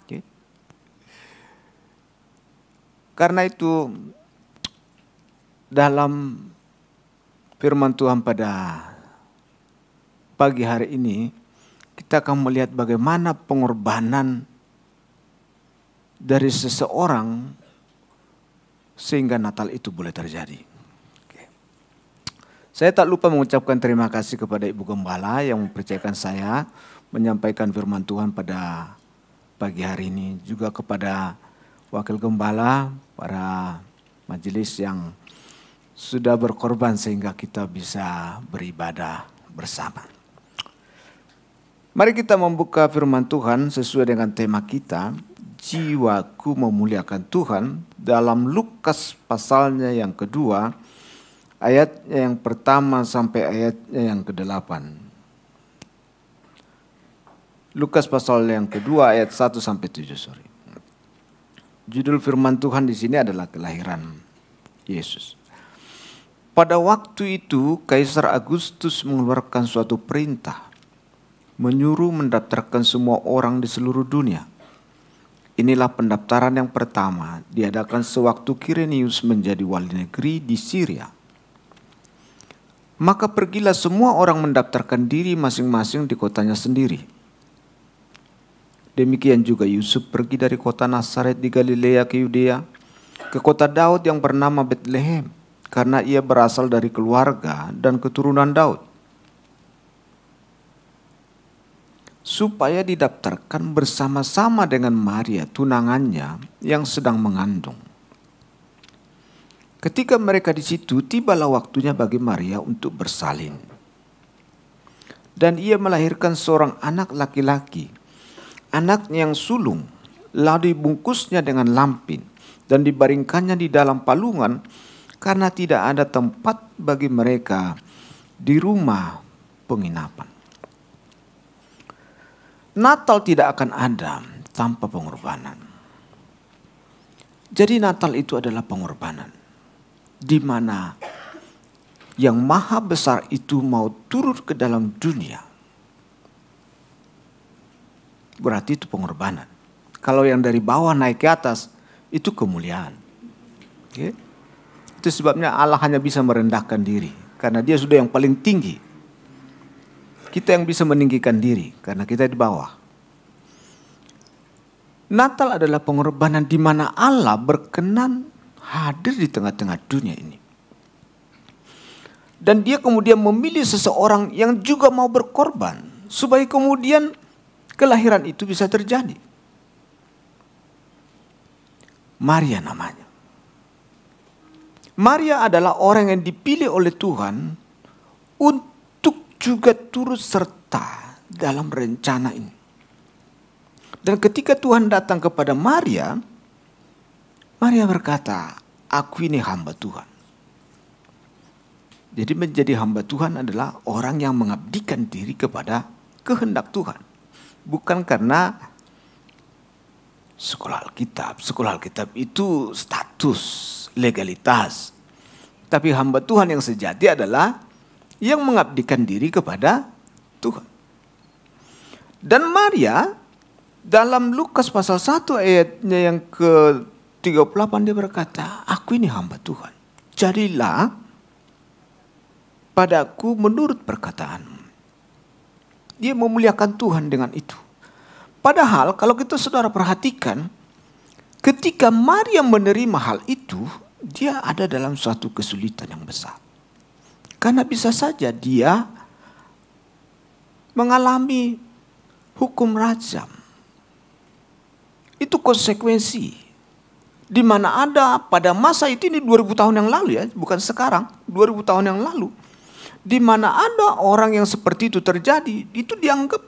Okay. Karena itu dalam firman Tuhan pada pagi hari ini, kita akan melihat bagaimana pengorbanan dari seseorang sehingga Natal itu boleh terjadi. Oke. Saya tak lupa mengucapkan terima kasih kepada Ibu Gembala yang mempercayakan saya menyampaikan firman Tuhan pada pagi hari ini. Juga kepada Wakil Gembala, para majelis yang sudah berkorban sehingga kita bisa beribadah bersama. Mari kita membuka firman Tuhan sesuai dengan tema kita. Jiwaku memuliakan Tuhan dalam Lukas pasalnya yang kedua, ayatnya yang pertama sampai ayatnya yang ke-8. Lukas pasal yang kedua ayat 1 sampai 7. Judul firman Tuhan di sini adalah kelahiran Yesus. Pada waktu itu Kaisar Agustus mengeluarkan suatu perintah, menyuruh mendaftarkan semua orang di seluruh dunia. Inilah pendaftaran yang pertama diadakan sewaktu Kirenius menjadi wali negeri di Syria. Maka pergilah semua orang mendaftarkan diri masing-masing di kotanya sendiri. Demikian juga Yusuf pergi dari kota Nazaret di Galilea ke Yudea, ke kota Daud yang bernama Betlehem, karena ia berasal dari keluarga dan keturunan Daud, supaya didaftarkan bersama-sama dengan Maria tunangannya yang sedang mengandung. Ketika mereka di situ, tibalah waktunya bagi Maria untuk bersalin. Dan ia melahirkan seorang anak laki-laki, anaknya yang sulung, lalu dibungkusnya dengan lampin dan dibaringkannya di dalam palungan karena tidak ada tempat bagi mereka di rumah penginapan. Natal tidak akan ada tanpa pengorbanan. Jadi Natal itu adalah pengorbanan, di mana yang maha besar itu mau turun ke dalam dunia. Berarti itu pengorbanan. Kalau yang dari bawah naik ke atas, itu kemuliaan. Okay? Itu sebabnya Allah hanya bisa merendahkan diri, karena dia sudah yang paling tinggi. Kita yang bisa meninggikan diri, karena kita di bawah. Natal adalah pengorbanan di mana Allah berkenan hadir di tengah-tengah dunia ini. Dan dia kemudian memilih seseorang yang juga mau berkorban, supaya kemudian kelahiran itu bisa terjadi. Maria namanya. Maria adalah orang yang dipilih oleh Tuhan untuk juga turut serta dalam rencana ini. Dan ketika Tuhan datang kepada Maria, Maria berkata, aku ini hamba Tuhan. Jadi menjadi hamba Tuhan adalah orang yang mengabdikan diri kepada kehendak Tuhan. Bukan karena sekolah Alkitab. Sekolah Alkitab itu status, legalitas. Tapi hamba Tuhan yang sejati adalah yang mengabdikan diri kepada Tuhan. Dan Maria dalam Lukas pasal 1 ayatnya yang ke-38 dia berkata, aku ini hamba Tuhan. Jadilah padaku menurut perkataanmu. Dia memuliakan Tuhan dengan itu. Padahal kalau kita saudara perhatikan, ketika Maria menerima hal itu, dia ada dalam suatu kesulitan yang besar. Karena bisa saja dia mengalami hukum rajam. Itu konsekuensi. Di mana ada pada masa itu, ini 2000 tahun yang lalu ya, bukan sekarang, 2000 tahun yang lalu. Di mana ada orang yang seperti itu terjadi, itu dianggap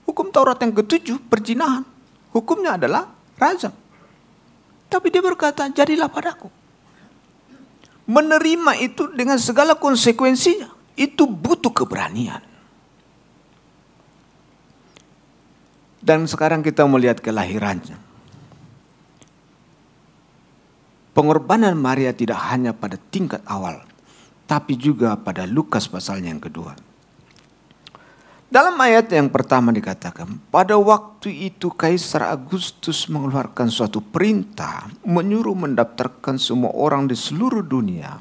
hukum Taurat yang ke-7, perzinahan. Hukumnya adalah rajam. Tapi dia berkata, jadilah padaku. Menerima itu dengan segala konsekuensinya, itu butuh keberanian. Dan sekarang kita melihat kelahirannya. Pengorbanan Maria tidak hanya pada tingkat awal, tapi juga pada Lukas pasalnya yang kedua. Dalam ayat yang pertama dikatakan, pada waktu itu Kaisar Agustus mengeluarkan suatu perintah, menyuruh mendaftarkan semua orang di seluruh dunia.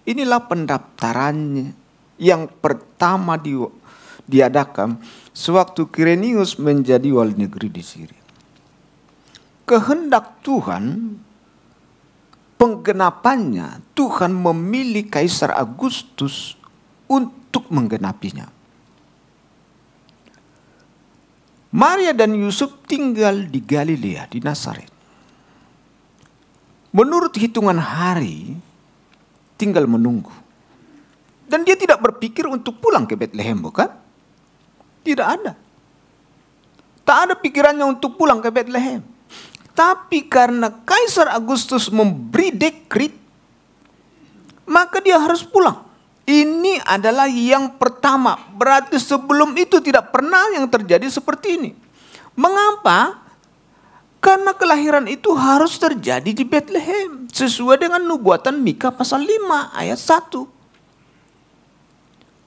Inilah pendaftarannya yang pertama diadakan sewaktu Quirinius menjadi wali negeri di Syria. Kehendak Tuhan, penggenapannya, Tuhan memilih Kaisar Agustus untuk menggenapinya. Maria dan Yusuf tinggal di Galilea, di Nazaret. Menurut hitungan hari, tinggal menunggu. Dan dia tidak berpikir untuk pulang ke Bethlehem, bukan? Tidak ada. Tak ada pikirannya untuk pulang ke Bethlehem. Tapi karena Kaisar Agustus memberi dekret, maka dia harus pulang. Ini adalah yang pertama. Berarti sebelum itu tidak pernah yang terjadi seperti ini. Mengapa? Karena kelahiran itu harus terjadi di Bethlehem. Sesuai dengan nubuatan Mika pasal 5 ayat 1.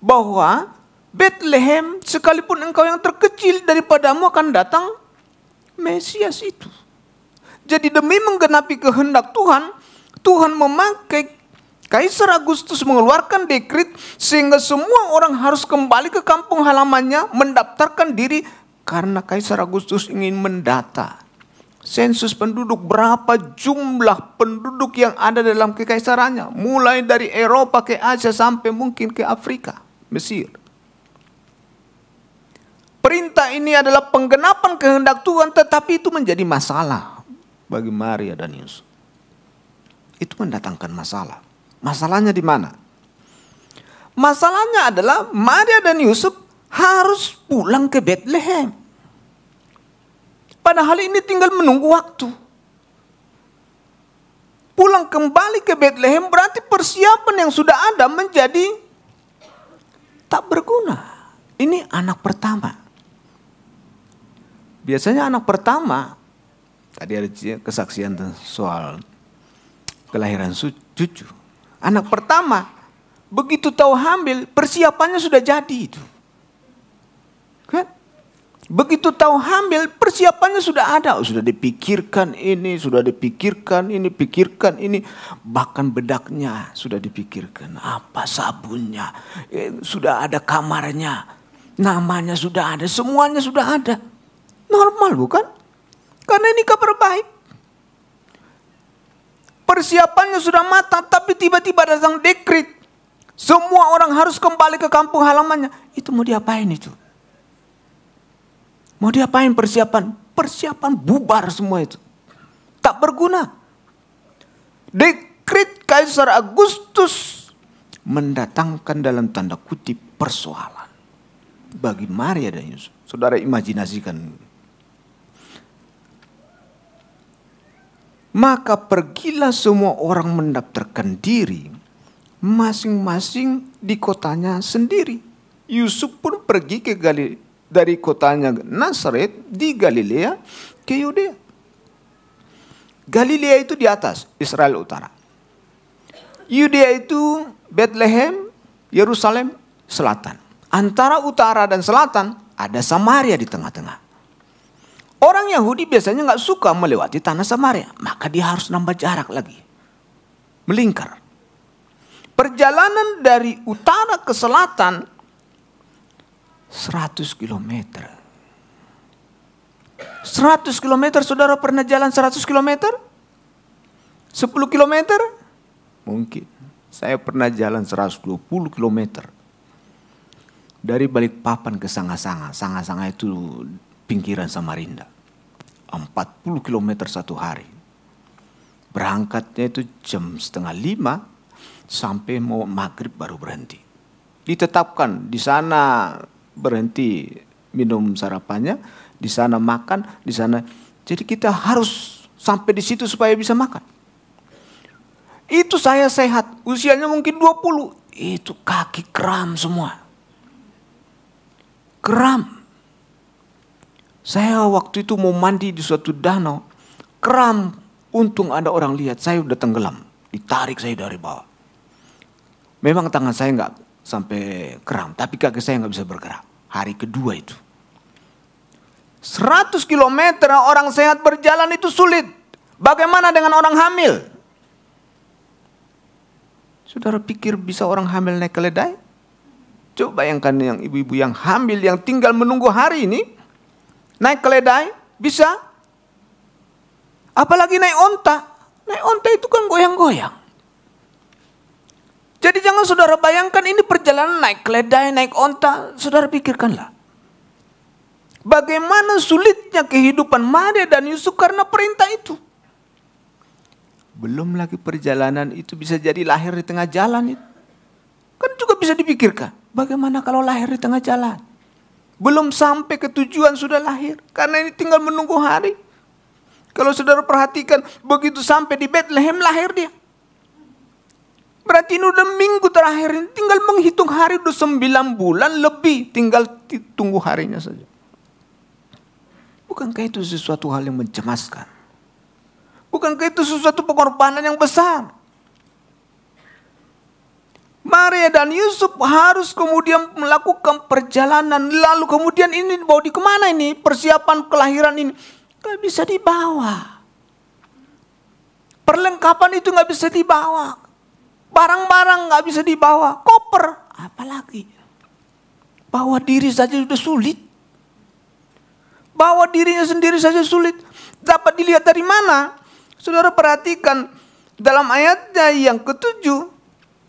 Bahwa Bethlehem, sekalipun engkau yang terkecil daripadamu akan datang Mesias itu. Jadi demi menggenapi kehendak Tuhan, Tuhan memakai Kaisar Agustus mengeluarkan dekret sehingga semua orang harus kembali ke kampung halamannya mendaftarkan diri karena Kaisar Agustus ingin mendata sensus penduduk, berapa jumlah penduduk yang ada dalam kekaisarannya, mulai dari Eropa ke Asia sampai mungkin ke Afrika, Mesir. Perintah ini adalah penggenapan kehendak Tuhan, tetapi itu menjadi masalah bagi Maria dan Yusuf. Itu mendatangkan masalah. Masalahnya di mana? Masalahnya adalah Maria dan Yusuf harus pulang ke Bethlehem. Padahal ini tinggal menunggu waktu. pulang kembali ke Bethlehem, berarti persiapan yang sudah ada menjadi tak berguna. Ini anak pertama. Biasanya anak pertama, tadi ada kesaksian soal kelahiran cucu. Anak pertama, begitu tahu hamil, persiapannya sudah jadi itu. Kan? Begitu tahu hamil, persiapannya sudah ada. Sudah dipikirkan ini, sudah dipikirkan ini, pikirkan ini. Bahkan bedaknya sudah dipikirkan. Apa sabunnya, sudah ada kamarnya. Namanya sudah ada, semuanya sudah ada. Normal bukan? Karena ini kabar baik. Persiapannya sudah matang, tapi tiba-tiba datang dekret. Semua orang harus kembali ke kampung halamannya. Itu mau diapain itu? Mau diapain persiapan? Persiapan bubar semua itu. Tak berguna. Dekret Kaisar Agustus mendatangkan dalam tanda kutip persoalan bagi Maria dan Yusuf. Saudara imajinasikan. Maka pergilah semua orang mendaftarkan diri masing-masing di kotanya sendiri. Yusuf pun pergi ke dari kotanya Nazaret di Galilea ke Yudea. Galilea itu di atas, Israel utara. Yudea itu Bethlehem, Yerusalem selatan. Antara utara dan selatan ada Samaria di tengah-tengah. Orang Yahudi biasanya nggak suka melewati tanah Samaria, maka dia harus nambah jarak lagi, melingkar. Perjalanan dari utara ke selatan 100 km. 100 km, saudara pernah jalan 100 km? 10 km? Mungkin. Saya pernah jalan 120 km. Dari Balikpapan ke Sanga-Sanga. Sanga-Sanga itu pinggiran Samarinda. 40 km satu hari. Berangkatnya itu jam 4:30 sampai mau maghrib baru berhenti. Ditetapkan di sana berhenti minum sarapannya, di sana makan, di sana. Jadi kita harus sampai di situ supaya bisa makan. Itu saya sehat, usianya mungkin 20. Itu kaki kram semua. Kram. Saya waktu itu mau mandi di suatu danau, kram. Untung ada orang lihat, saya udah tenggelam. Ditarik saya dari bawah. Memang tangan saya nggak sampai kram, tapi kaki saya nggak bisa bergerak. Hari kedua itu. 100 km orang sehat berjalan itu sulit. Bagaimana dengan orang hamil? Saudara pikir bisa orang hamil naik keledai? Coba bayangkan yang ibu-ibu yang hamil yang tinggal menunggu hari ini. Naik keledai, bisa. Apalagi naik onta. Naik onta itu kan goyang-goyang. Jadi jangan saudara bayangkan ini perjalanan naik keledai, naik onta. Saudara pikirkanlah. Bagaimana sulitnya kehidupan Maria dan Yusuf karena perintah itu. Belum lagi perjalanan itu bisa jadi lahir di tengah jalan itu. Kan juga bisa dipikirkan. Bagaimana kalau lahir di tengah jalan? Belum sampai ke tujuan sudah lahir. Karena ini tinggal menunggu hari. Kalau saudara perhatikan, begitu sampai di Bethlehem lahir dia. Berarti ini udah minggu terakhir ini, tinggal menghitung hari udah 9 bulan lebih, tinggal tunggu harinya saja. Bukankah itu sesuatu hal yang mencemaskan? Bukankah itu sesuatu pengorbanan yang besar? Maria dan Yusuf harus kemudian melakukan perjalanan, lalu kemudian ini dibawa di kemana ini? Persiapan kelahiran ini gak bisa dibawa. Perlengkapan itu gak bisa dibawa. Barang-barang gak bisa dibawa. Koper, apalagi. Bawa diri saja sudah sulit. Bawa dirinya sendiri saja sulit. Dapat dilihat dari mana? Saudara perhatikan dalam ayatnya yang ke-7.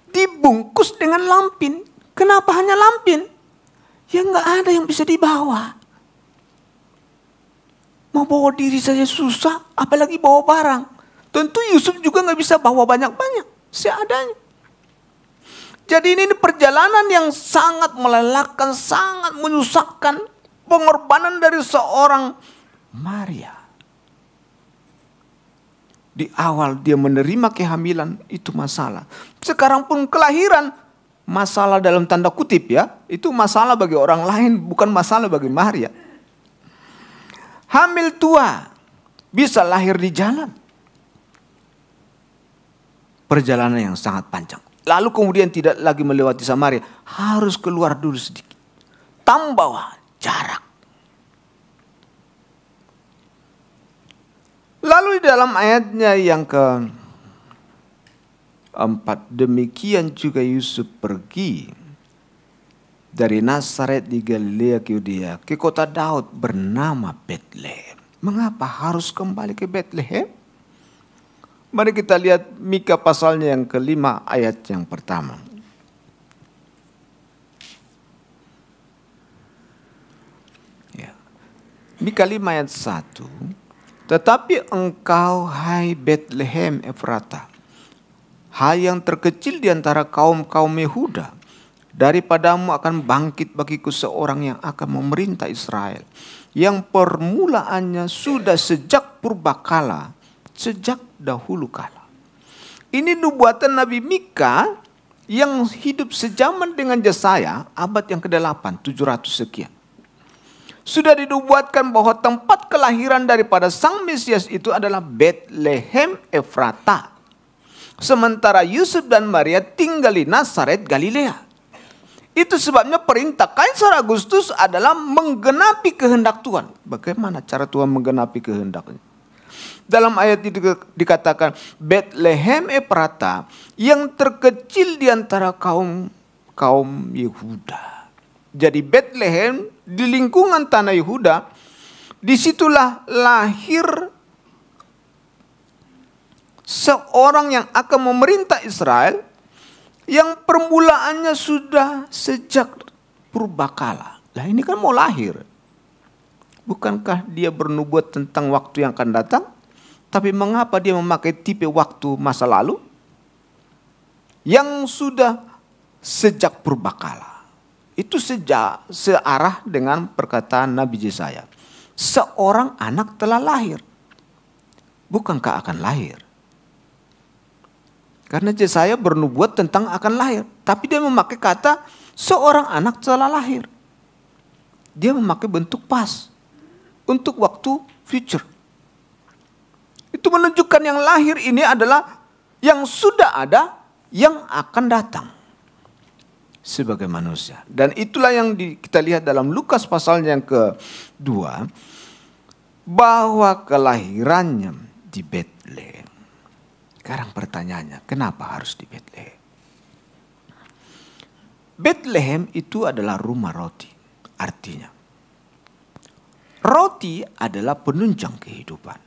Dibungkus dengan lampin. Kenapa hanya lampin? Ya gak ada yang bisa dibawa. Mau bawa diri saja susah, apalagi bawa barang. Tentu Yusuf juga gak bisa bawa banyak-banyak. Seadanya. Jadi ini perjalanan yang sangat melelahkan, sangat menyusahkan. Pengorbanan dari seorang Maria. Di awal dia menerima kehamilan itu masalah. Sekarang pun kelahiran masalah dalam tanda kutip ya. Itu masalah bagi orang lain, bukan masalah bagi Maria. Hamil tua bisa lahir di jalan. Perjalanan yang sangat panjang. Lalu kemudian tidak lagi melewati Samaria. Harus keluar dulu sedikit. Tambah jarak. Lalu di dalam ayatnya yang ke-4, demikian juga Yusuf pergi dari Nazaret di Galilea ke Yudea ke kota Daud bernama Betlehem. Mengapa harus kembali ke Betlehem? Mari kita lihat Mika pasalnya yang ke-5 ayat yang pertama. Ya. Mika 5 ayat 1. Tetapi engkau, hai Betlehem Efrata, hai yang terkecil di antara kaum-kaum Yehuda, daripadamu akan bangkit bagiku seorang yang akan memerintah Israel, yang permulaannya sudah sejak purbakala, sejak dahulu kala. Ini nubuatan Nabi Mika yang hidup sejaman dengan Yesaya, abad yang ke-8, 700 sekian. Sudah dinubuatkan bahwa tempat kelahiran daripada Sang Mesias itu adalah Betlehem Efrata. Sementara Yusuf dan Maria tinggal di Nazaret, Galilea. Itu sebabnya perintah Kaisar Agustus adalah menggenapi kehendak Tuhan. Bagaimana cara Tuhan menggenapi kehendaknya? Dalam ayat itu dikatakan Betlehem Efrata yang terkecil di antara kaum Yehuda. Jadi Betlehem di lingkungan tanah Yehuda, disitulah lahir seorang yang akan memerintah Israel yang permulaannya sudah sejak purbakala. Lah ini kan mau lahir. Bukankah dia bernubuat tentang waktu yang akan datang? Tapi mengapa dia memakai tipe waktu masa lalu yang sudah sejak purbakala? Itu searah dengan perkataan Nabi Yesaya. Seorang anak telah lahir. Bukankah akan lahir? Karena Yesaya bernubuat tentang akan lahir. Tapi dia memakai kata seorang anak telah lahir. Dia memakai bentuk pas. Untuk waktu future. Itu menunjukkan yang lahir ini adalah yang sudah ada, yang akan datang. Sebagai manusia. Dan itulah yang kita lihat dalam Lukas pasalnya yang ke-2. Bahwa kelahirannya di Betlehem. Sekarang pertanyaannya, kenapa harus di Betlehem? Betlehem itu adalah rumah roti. Artinya, roti adalah penunjang kehidupan.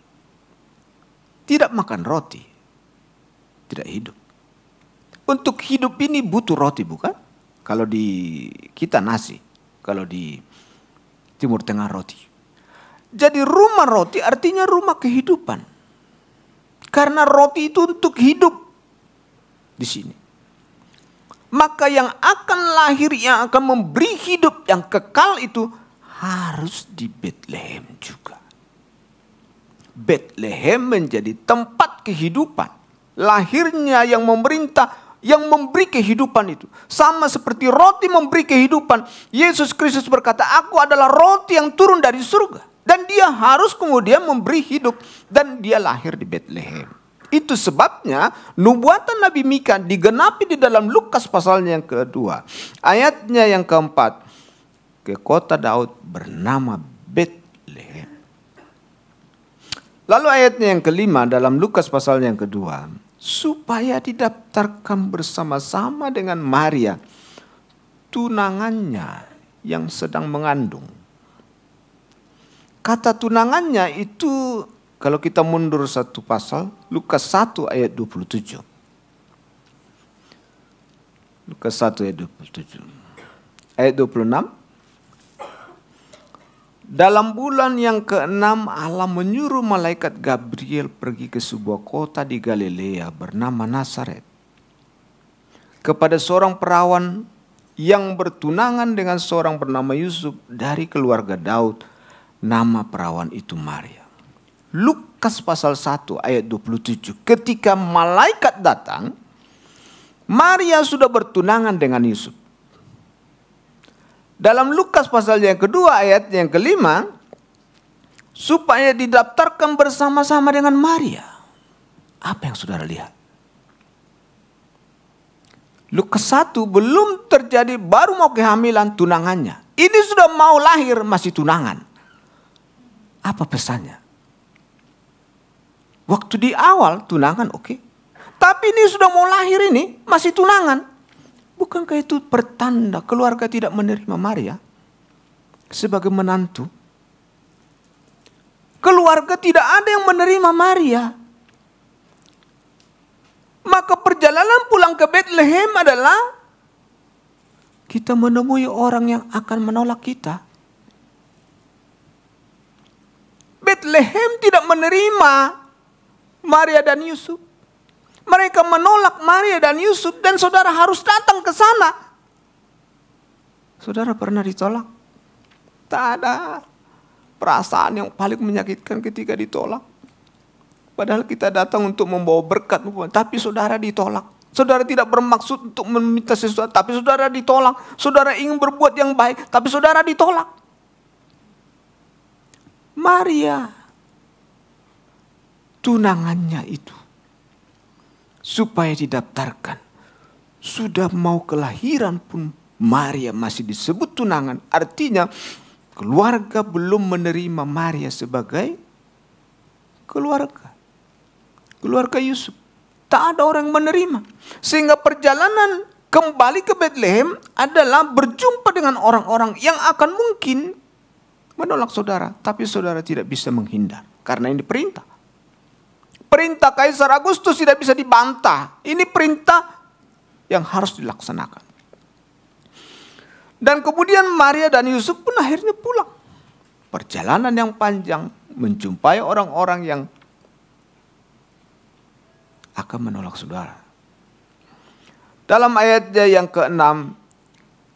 Tidak makan roti, tidak hidup. Untuk hidup ini butuh roti, bukan? Kalau di kita nasi, kalau di Timur Tengah roti. Jadi rumah roti artinya rumah kehidupan. Karena roti itu untuk hidup di sini. Maka yang akan lahir, yang akan memberi hidup yang kekal itu harus di Betlehem juga. Betlehem menjadi tempat kehidupan. Lahirnya yang memerintah, yang memberi kehidupan itu. Sama seperti roti memberi kehidupan. Yesus Kristus berkata, aku adalah roti yang turun dari surga. Dan dia harus kemudian memberi hidup. Dan dia lahir di Betlehem. Itu sebabnya nubuatan Nabi Mika digenapi di dalam Lukas pasalnya yang kedua. Ayatnya yang keempat. Ke kota Daud bernama Betlehem. Lalu ayatnya yang kelima dalam Lukas pasalnya yang kedua. Supaya didaftarkan bersama-sama dengan Maria, tunangannya yang sedang mengandung. Kata tunangannya itu kalau kita mundur satu pasal, Lukas 1 ayat 27. Lukas 1 ayat 27. Ayat 26. Dalam bulan yang ke-6 Allah menyuruh malaikat Gabriel pergi ke sebuah kota di Galilea bernama Nazaret. Kepada seorang perawan yang bertunangan dengan seorang bernama Yusuf dari keluarga Daud. Nama perawan itu Maria. Luke Lukas pasal 1 ayat 27. Ketika malaikat datang, Maria sudah bertunangan dengan Yusuf. Dalam Lukas pasal yang kedua ayat yang kelima, supaya didaftarkan bersama-sama dengan Maria. Apa yang saudara lihat? Lukas 1 belum terjadi, baru mau kehamilan tunangannya. Ini sudah mau lahir masih tunangan. Apa pesannya? Waktu di awal tunangan oke. Tapi ini sudah mau lahir ini masih tunangan. Bukankah itu pertanda keluarga tidak menerima Maria sebagai menantu? Keluarga tidak ada yang menerima Maria. Maka perjalanan pulang ke Bethlehem adalah kita menemui orang yang akan menolak kita. Bethlehem tidak menerima Maria dan Yusuf. Mereka menolak Maria dan Yusuf dan saudara harus datang ke sana. Saudara pernah ditolak? Tak ada perasaan yang paling menyakitkan ketika ditolak. Padahal kita datang untuk membawa berkat, tapi saudara ditolak. Saudara tidak bermaksud untuk meminta sesuatu, tapi saudara ditolak. Saudara ingin berbuat yang baik, tapi saudara ditolak. Maria, tunangannya itu, supaya didaftarkan. Sudah mau kelahiran pun Maria masih disebut tunangan. Artinya keluarga belum menerima Maria sebagai keluarga. Keluarga Yusuf. Tak ada orang yang menerima. Sehingga perjalanan kembali ke Bethlehem adalah berjumpa dengan orang-orang yang akan mungkin menolak saudara. Tapi saudara tidak bisa menghindar. Karena ini perintah. Perintah Kaisar Agustus tidak bisa dibantah. Ini perintah yang harus dilaksanakan. Dan kemudian Maria dan Yusuf pun akhirnya pulang. Perjalanan yang panjang menjumpai orang-orang yang akan menolak saudara. Dalam ayatnya yang ke-6,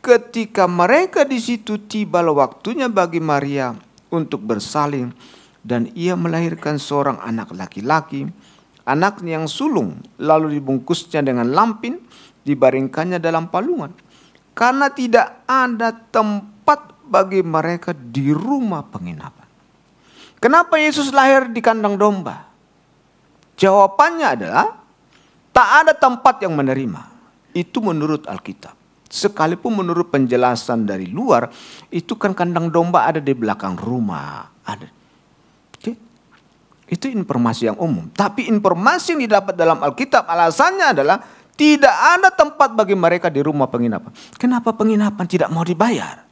ketika mereka di situ tibalah waktunya bagi Maria untuk bersalin dan ia melahirkan seorang anak laki-laki, anaknya yang sulung, lalu dibungkusnya dengan lampin, dibaringkannya dalam palungan. Karena tidak ada tempat bagi mereka di rumah penginapan. Kenapa Yesus lahir di kandang domba? Jawabannya adalah tak ada tempat yang menerima. Itu menurut Alkitab. Sekalipun menurut penjelasan dari luar, itu kan kandang domba ada di belakang rumah. Ada. Oke? Itu informasi yang umum. Tapi informasi yang didapat dalam Alkitab alasannya adalah tidak ada tempat bagi mereka di rumah penginapan. Kenapa penginapan tidak mau dibayar?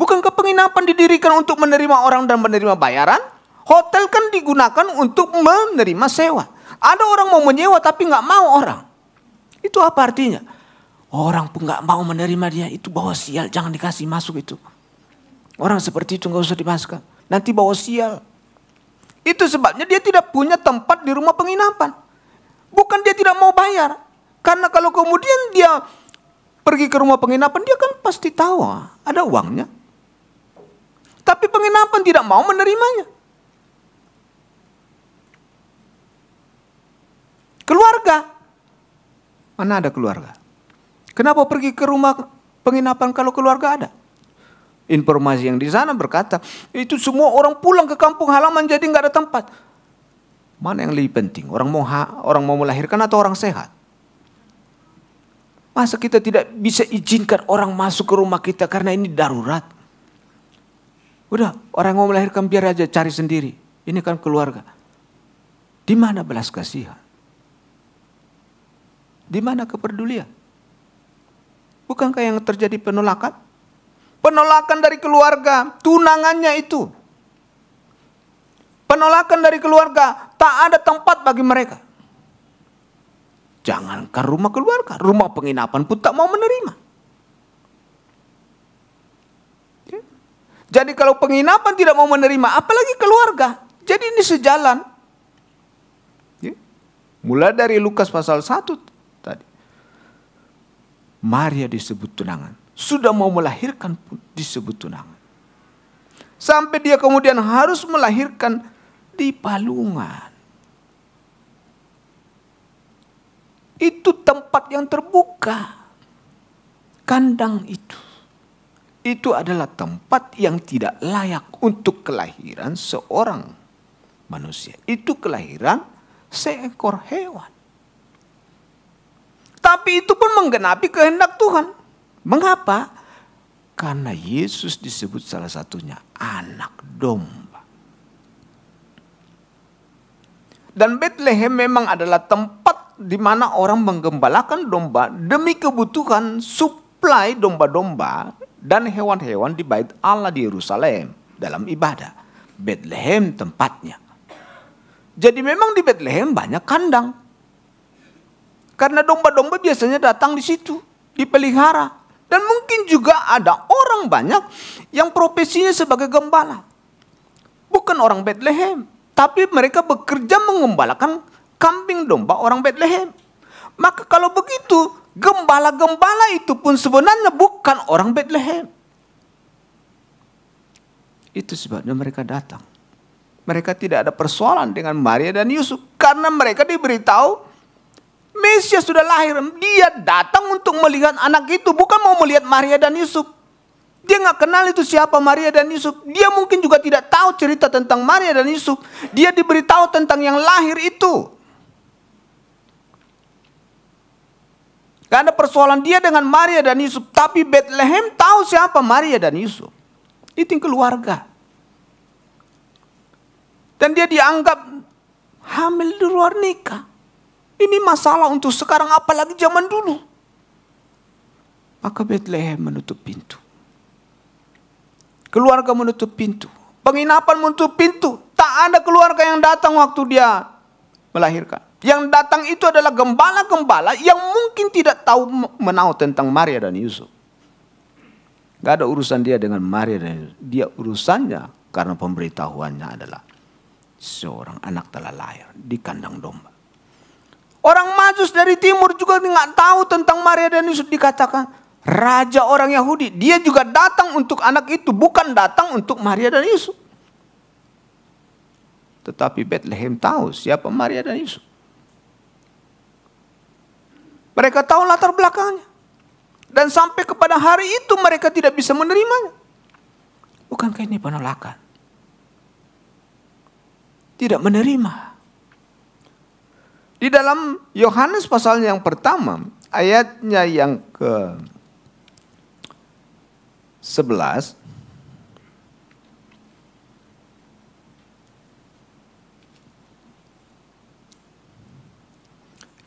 Bukankah penginapan didirikan untuk menerima orang dan menerima bayaran? Hotel kan digunakan untuk menerima sewa. Ada orang mau menyewa tapi nggak mau orang. Itu apa artinya? Orang pun nggak mau menerima dia, itu bawa sial, jangan dikasih masuk itu. Orang seperti itu nggak usah dimasukkan. Nanti bawa sial. Itu sebabnya dia tidak punya tempat di rumah penginapan. Bukan dia tidak mau bayar. Karena kalau kemudian dia pergi ke rumah penginapan, dia kan pasti tahu ada uangnya. Tapi penginapan tidak mau menerimanya. Keluarga. Mana ada keluarga? Kenapa pergi ke rumah penginapan kalau keluarga ada? Informasi yang di sana berkata, itu semua orang pulang ke kampung halaman jadi nggak ada tempat. Mana yang lebih penting? Orang mau melahirkan atau orang sehat? Masa kita tidak bisa izinkan orang masuk ke rumah kita karena ini darurat? Udah, orang mau melahirkan biar aja cari sendiri. Ini kan keluarga. Di mana belas kasihan? Di mana kepedulian? Bukankah yang terjadi penolakan? Penolakan dari keluarga, tunangannya itu. Penolakan dari keluarga, tak ada tempat bagi mereka. Jangankan rumah keluarga, rumah penginapan pun tak mau menerima. Jadi kalau penginapan tidak mau menerima, apalagi keluarga. Jadi ini sejalan. Mulai dari Lukas pasal 1 tadi. Maria disebut tunangan. Sudah mau melahirkan pun disebut tunangan. Sampai dia kemudian harus melahirkan di palungan. Itu tempat yang terbuka. Kandang itu adalah tempat yang tidak layak untuk kelahiran seorang manusia. Itu kelahiran seekor hewan. Tapi itu pun menggenapi kehendak Tuhan. Mengapa? Karena Yesus disebut salah satunya anak domba. Dan Bethlehem memang adalah tempat di mana orang menggembalakan domba demi kebutuhan suplai domba-domba dan hewan-hewan di bait Allah di Yerusalem dalam ibadah. Bethlehem tempatnya. Jadi memang di Bethlehem banyak kandang. Karena domba-domba biasanya datang di situ, dipelihara. Dan mungkin juga ada orang banyak yang profesinya sebagai gembala. Bukan orang Bethlehem, tapi mereka bekerja mengembalakan kambing domba orang Bethlehem. Maka kalau begitu, gembala-gembala itu pun sebenarnya bukan orang Bethlehem. Itu sebabnya mereka datang. Mereka tidak ada persoalan dengan Maria dan Yusuf. Karena mereka diberitahu Mesias sudah lahir. Dia datang untuk melihat anak itu, bukan mau melihat Maria dan Yusuf. Dia nggak kenal itu siapa Maria dan Yusuf. Dia mungkin juga tidak tahu cerita tentang Maria dan Yusuf. Dia diberitahu tentang yang lahir itu. Gak ada persoalan dia dengan Maria dan Yusuf. Tapi Bethlehem tahu siapa Maria dan Yusuf. Itu keluarga. Dan dia dianggap hamil di luar nikah. Ini masalah untuk sekarang, apalagi zaman dulu. Maka Bethlehem menutup pintu. Keluarga menutup pintu. Penginapan menutup pintu. Tak ada keluarga yang datang waktu dia melahirkan. Yang datang itu adalah gembala-gembala yang mungkin tidak tahu menahu tentang Maria dan Yusuf. Gak ada urusan dia dengan Maria dan Yusuf. Dia urusannya karena pemberitahuannya adalah seorang anak telah lahir di kandang domba. Orang Majus dari timur juga nggak tahu tentang Maria dan Yusuf. Dikatakan raja orang Yahudi. Dia juga datang untuk anak itu, bukan datang untuk Maria dan Yusuf. Tetapi Bethlehem tahu siapa Maria dan Yusuf. Mereka tahu latar belakangnya. Dan sampai kepada hari itu mereka tidak bisa menerimanya. Bukankah ini penolakan? Tidak menerima. Di dalam Yohanes pasal yang pertama, ayatnya yang ke-11,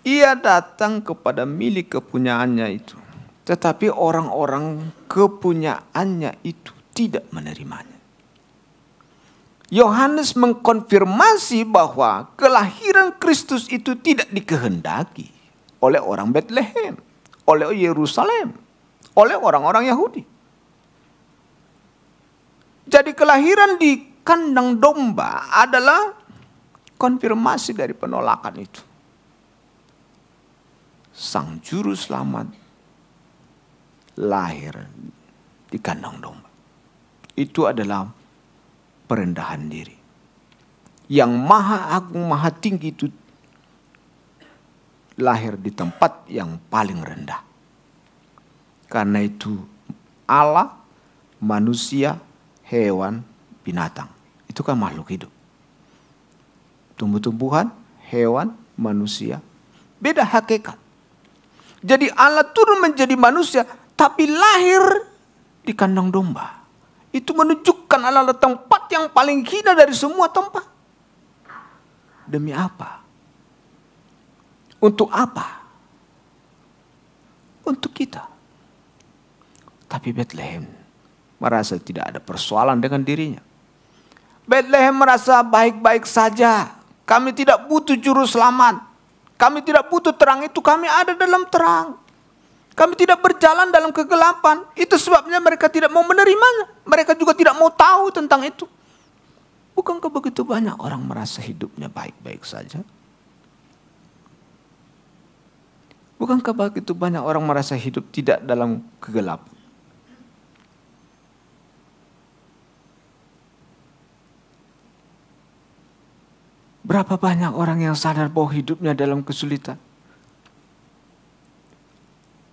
ia datang kepada milik kepunyaannya itu, tetapi orang-orang kepunyaannya itu tidak menerimanya. Yohanes mengkonfirmasi bahwa kelahiran Kristus itu tidak dikehendaki oleh orang Bethlehem, oleh Yerusalem, oleh orang-orang Yahudi. Jadi kelahiran di kandang domba adalah konfirmasi dari penolakan itu. Sang juru selamat lahir di kandang domba. Itu adalah perendahan diri. Yang maha agung, maha tinggi itu lahir di tempat yang paling rendah. Karena itu Allah, manusia, hewan, binatang. Itu kan makhluk hidup. Tumbuh-tumbuhan, hewan, manusia. Beda hakikat. Jadi Allah turun menjadi manusia, tapi lahir di kandang domba. Itu menunjukkan adalah tempat yang paling hina dari semua tempat. Demi apa? Untuk apa? Untuk kita. Tapi Bethlehem merasa tidak ada persoalan dengan dirinya. Bethlehem merasa baik-baik saja. Kami tidak butuh juru selamat. Kami tidak butuh terang itu. Kami ada dalam terang. Kami tidak berjalan dalam kegelapan. Itu sebabnya mereka tidak mau menerimanya. Mereka juga tidak mau tahu tentang itu. Bukankah begitu banyak orang merasa hidupnya baik-baik saja? Bukankah begitu banyak orang merasa hidup tidak dalam kegelapan? Berapa banyak orang yang sadar bahwa hidupnya dalam kesulitan.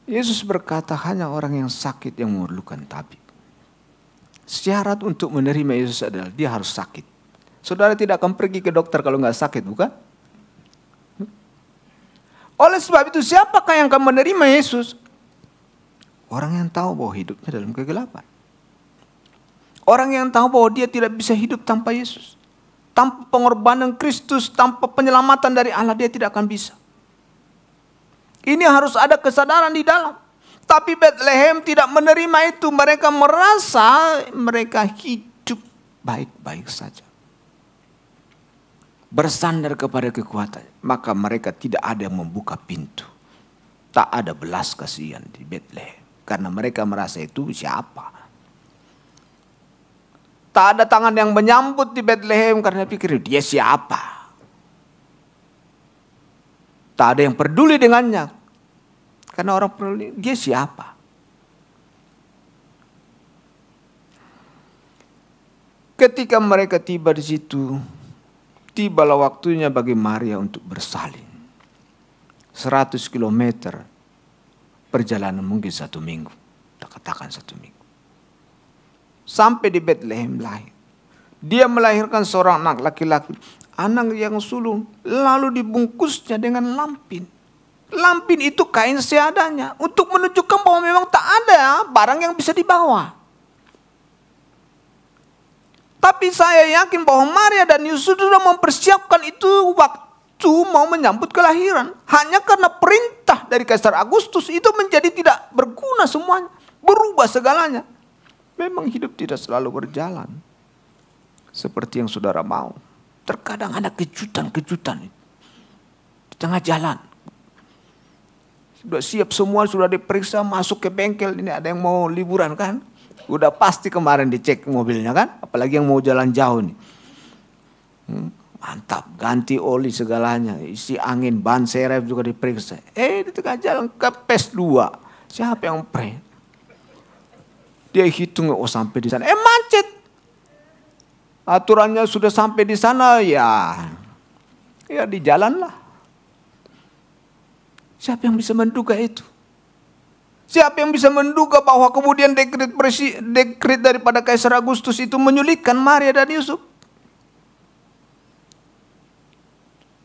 Yesus berkata hanya orang yang sakit yang memerlukan tabib. Syarat untuk menerima Yesus adalah dia harus sakit. Saudara tidak akan pergi ke dokter kalau nggak sakit, bukan? Oleh sebab itu siapakah yang akan menerima Yesus? Orang yang tahu bahwa hidupnya dalam kegelapan. Orang yang tahu bahwa dia tidak bisa hidup tanpa Yesus. Tanpa pengorbanan Kristus, tanpa penyelamatan dari Allah, dia tidak akan bisa. Ini harus ada kesadaran di dalam. Tapi Bethlehem tidak menerima itu. Mereka merasa mereka hidup baik-baik saja. Bersandar kepada kekuatan. Maka mereka tidak ada yang membuka pintu. Tak ada belas kasihan di Bethlehem. Karena mereka merasa itu siapa? Tak ada tangan yang menyambut di Bethlehem karena pikir dia siapa. Tak ada yang peduli dengannya. Karena orang peduli dia siapa. Ketika mereka tiba di situ, tibalah waktunya bagi Maria untuk bersalin. 100 km perjalanan mungkin 1 minggu. Tak katakan 1 minggu. Sampai di Bethlehem lahir. Dia melahirkan seorang anak laki-laki. Anak yang sulung. Lalu dibungkusnya dengan lampin. Lampin itu kain seadanya. Untuk menunjukkan bahwa memang tak ada barang yang bisa dibawa. Tapi saya yakin bahwa Maria dan Yusuf sudah mempersiapkan itu waktu mau menyambut kelahiran. Hanya karena perintah dari Kaisar Agustus itu menjadi tidak berguna semuanya. Berubah segalanya. Memang hidup tidak selalu berjalan seperti yang saudara mau. Terkadang ada kejutan-kejutan di tengah jalan. Sudah siap semua, sudah diperiksa, masuk ke bengkel. Ini ada yang mau liburan kan? Udah pasti kemarin dicek mobilnya kan? Apalagi yang mau jalan jauh nih. Mantap, ganti oli segalanya. Isi angin, ban serep juga diperiksa. Di tengah jalan kepes 2. Siapa yang pre? Dia hitung, sampai di sana. Macet. Aturannya sudah sampai di sana, ya di jalan lah. Siapa yang bisa menduga itu? Siapa yang bisa menduga bahwa kemudian dekret daripada Kaisar Agustus itu menyulitkan Maria dan Yusuf?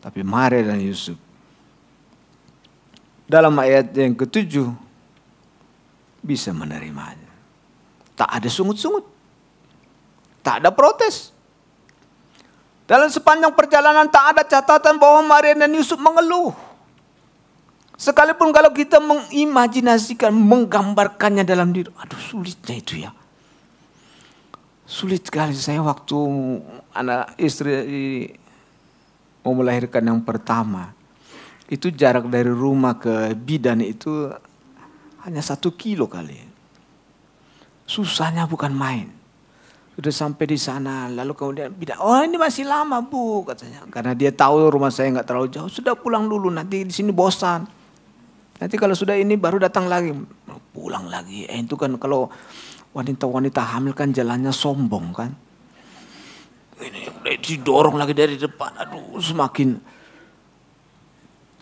Tapi Maria dan Yusuf dalam ayat yang ke-7 bisa menerimanya. Tak ada sungut-sungut. Tak ada protes. Dalam sepanjang perjalanan tak ada catatan bahwa Maria dan Yusuf mengeluh. Sekalipun kalau kita mengimajinasikan, menggambarkannya dalam diri. Aduh, sulitnya itu ya. Sulit sekali. Saya waktu anak istri mau melahirkan yang pertama. Itu jarak dari rumah ke bidan itu hanya 1 kilo kali. Susahnya bukan main. Sudah sampai di sana, lalu kemudian bidan, ini masih lama Bu katanya. Karena dia tahu rumah saya nggak terlalu jauh. Sudah pulang dulu, nanti di sini bosan. Nanti kalau sudah ini baru datang lagi. Pulang lagi. Itu kan kalau wanita-wanita hamil kan jalannya sombong kan. Ini didorong lagi dari depan. Aduh, semakin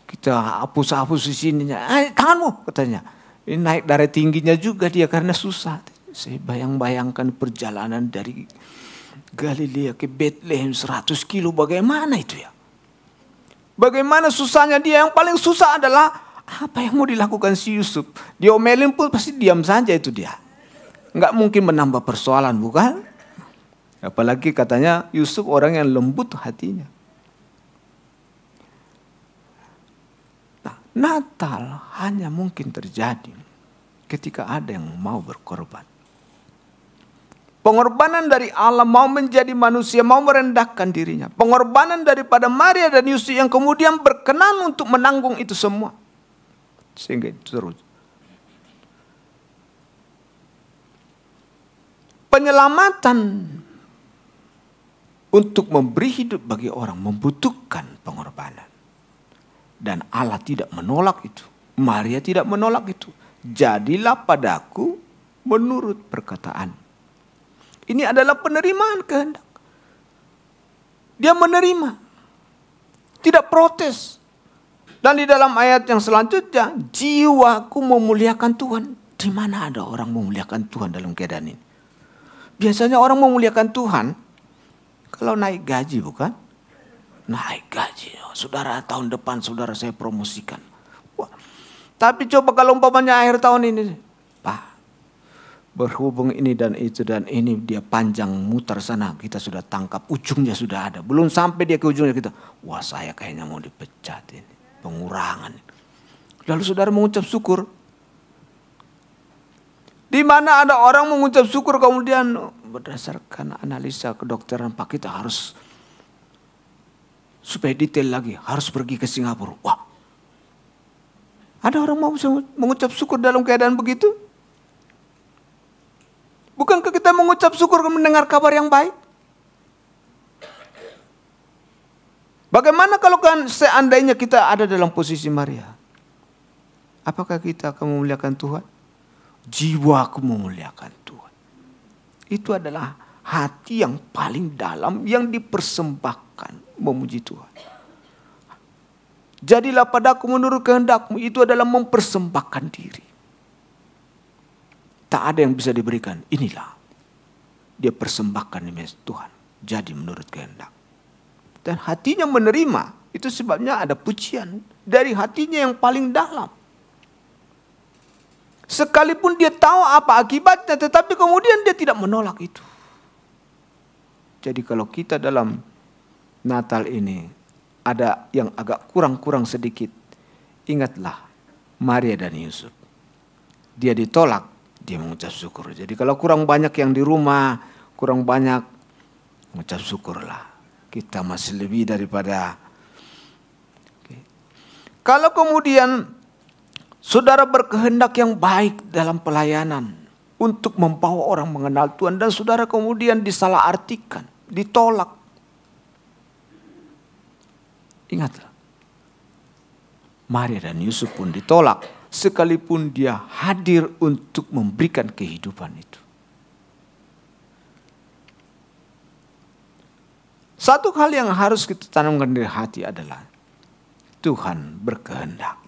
kita hapus-hapus di sininya. Tanganmu katanya. Ini naik darah tingginya juga dia karena susah. Saya bayangkan perjalanan dari Galilea ke Bethlehem 100 kilo. Bagaimana itu ya? Bagaimana susahnya dia? Yang paling susah adalah apa yang mau dilakukan si Yusuf. Diomelin pun pasti diam saja itu dia. Nggak mungkin menambah persoalan, bukan? Apalagi katanya Yusuf orang yang lembut hatinya. Nah, Natal hanya mungkin terjadi ketika ada yang mau berkorban. Pengorbanan dari Allah mau menjadi manusia, mau merendahkan dirinya. Pengorbanan daripada Maria dan Yusuf yang kemudian berkenan untuk menanggung itu semua. Sehingga itu terus. Penyelamatan untuk memberi hidup bagi orang membutuhkan pengorbanan. Dan Allah tidak menolak itu. Maria tidak menolak itu. Jadilah padaku menurut perkataan. Ini adalah penerimaan kehendak. Dia menerima. tidak protes. Dan di dalam ayat yang selanjutnya, jiwaku memuliakan Tuhan. Di mana ada orang memuliakan Tuhan dalam keadaan ini? Biasanya orang memuliakan Tuhan kalau naik gaji, bukan? Naik gaji. Saudara, tahun depan saudara saya promosikan. Wah. Tapi coba kalau umpamanya akhir tahun ini, Pak, berhubung ini dan ini dia panjang muter sana, kita sudah tangkap, ujungnya sudah ada. Belum sampai dia ke ujungnya kita, wah saya kayaknya mau dipecat ini, pengurangan. Lalu saudara mengucap syukur. Di mana ada orang mengucap syukur kemudian berdasarkan analisa kedokteran, Pak, kita harus supaya detail lagi, harus pergi ke Singapura. Wah, ada orang mau mengucap syukur dalam keadaan begitu? Bukankah kita mengucap syukur mendengar kabar yang baik? Bagaimana kalau kan seandainya kita ada dalam posisi Maria? Apakah kita akan memuliakan Tuhan? Jiwaku memuliakan Tuhan. Itu adalah hati yang paling dalam yang dipersembahkan memuji Tuhan. Jadilah padaku menurut kehendakmu, itu adalah mempersembahkan diri. Tak ada yang bisa diberikan, inilah dia persembahkan demi Tuhan. Jadi menurut kehendak. Dan hatinya menerima, itu sebabnya ada pujian dari hatinya yang paling dalam. Sekalipun dia tahu apa akibatnya, tetapi kemudian dia tidak menolak itu. Jadi kalau kita dalam Natal ini ada yang agak kurang-kurang sedikit, ingatlah Maria dan Yusuf. Dia ditolak, dia mengucap syukur. Jadi kalau kurang banyak yang di rumah, kurang banyak, mengucap syukurlah. Kita masih lebih daripada. Kalau kemudian saudara berkehendak yang baik dalam pelayanan untuk membawa orang mengenal Tuhan dan saudara kemudian disalahartikan, ditolak. Ingatlah, Maria dan Yusuf pun ditolak sekalipun dia hadir untuk memberikan kehidupan itu. Satu hal yang harus kita tanamkan di hati adalah Tuhan berkehendak.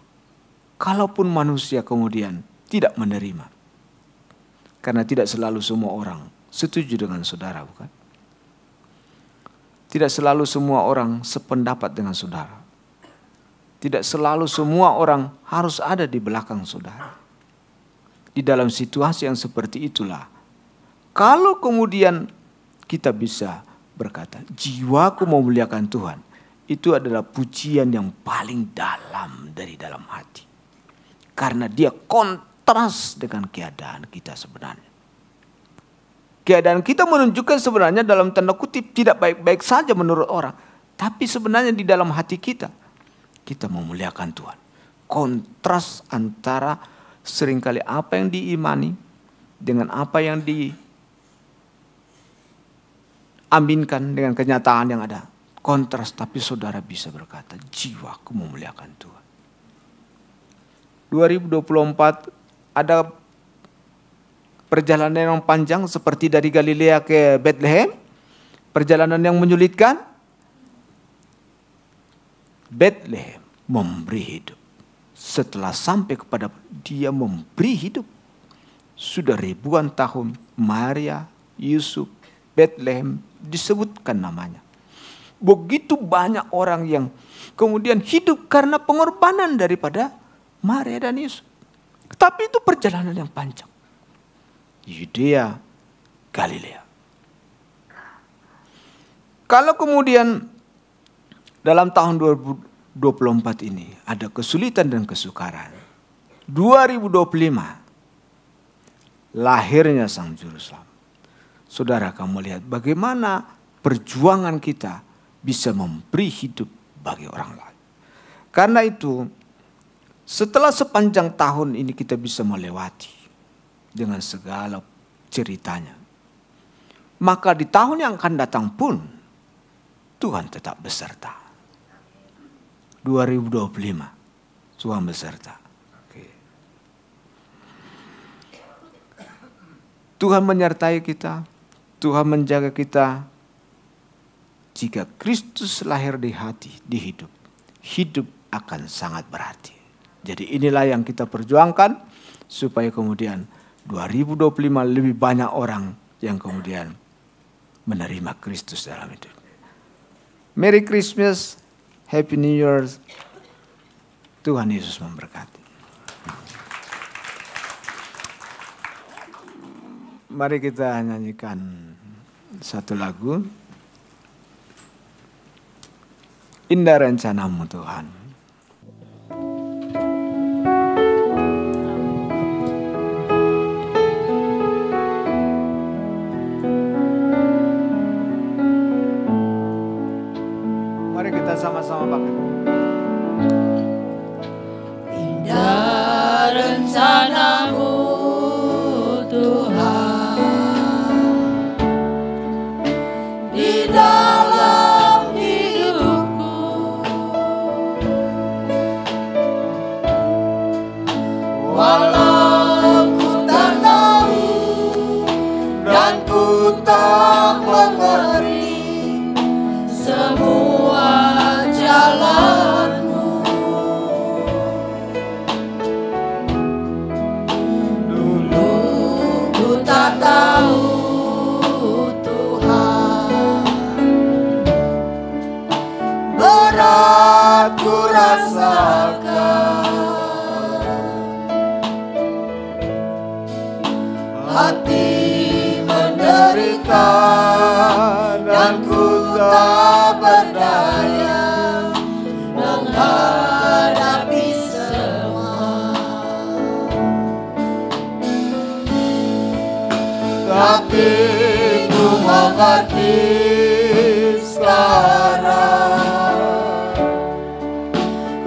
Kalaupun manusia kemudian tidak menerima. Karena tidak selalu semua orang setuju dengan saudara, bukan? Tidak selalu semua orang sependapat dengan saudara. Tidak selalu semua orang harus ada di belakang saudara. Di dalam situasi yang seperti itulah, kalau kemudian kita bisa berkata, jiwaku memuliakan Tuhan, itu adalah pujian yang paling dalam dari dalam hati. Karena dia kontras dengan keadaan kita sebenarnya. Keadaan kita menunjukkan sebenarnya dalam tanda kutip tidak baik-baik saja menurut orang. Tapi sebenarnya di dalam hati kita memuliakan Tuhan. Kontras antara seringkali apa yang diimani dengan apa yang diaminkan dengan kenyataan yang ada. Kontras, tapi saudara bisa berkata, jiwaku memuliakan Tuhan. 2024 ada perjalanan yang panjang seperti dari Galilea ke Bethlehem. Perjalanan yang menyulitkan. Bethlehem memberi hidup. Setelah sampai kepada dia memberi hidup. Sudah ribuan tahun Maria, Yusuf, Bethlehem disebutkan namanya. Begitu banyak orang yang kemudian hidup karena pengorbanan daripada Maria dan Yusuf. Tapi itu perjalanan yang panjang. Yudea, Galilea. Kalau kemudian dalam tahun 2024 ini ada kesulitan dan kesukaran. 2025 lahirnya Sang Juru Selamat. Saudara kamu lihat bagaimana perjuangan kita bisa memberi hidup bagi orang lain. Karena itu setelah sepanjang tahun ini kita bisa melewati dengan segala ceritanya. Maka di tahun yang akan datang pun Tuhan tetap beserta. 2025 Tuhan beserta. Tuhan menyertai kita, Tuhan menjaga kita. Jika Kristus lahir di hati, di hidup, hidup akan sangat berarti. Jadi inilah yang kita perjuangkan supaya kemudian 2025 lebih banyak orang yang kemudian menerima Kristus dalam hidup. Merry Christmas, Happy New Year. Tuhan Yesus memberkati. Mari kita nyanyikan satu lagu. Indah rencanamu Tuhan. Mari kita sama-sama pakai. Indah rencanamu Tuhan di dalam hidupku, walau ku tak tahu dan ku tak mengerti semua jalanmu. Dulu ku tak tahu Tuhan, berat ku rasakan, hati menderita dan ku tak berdaya menghadapi semua. Tapi ku mengerti sekarang,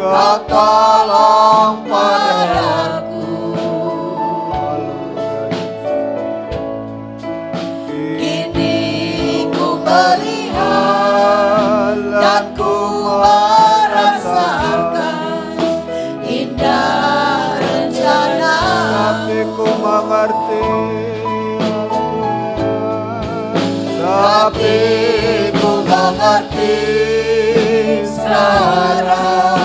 Kau tolong padaku. Kini ku melihat dan ku merasakan indah rencana. Tapi ku mengerti. Tapi ku mengerti sekarang,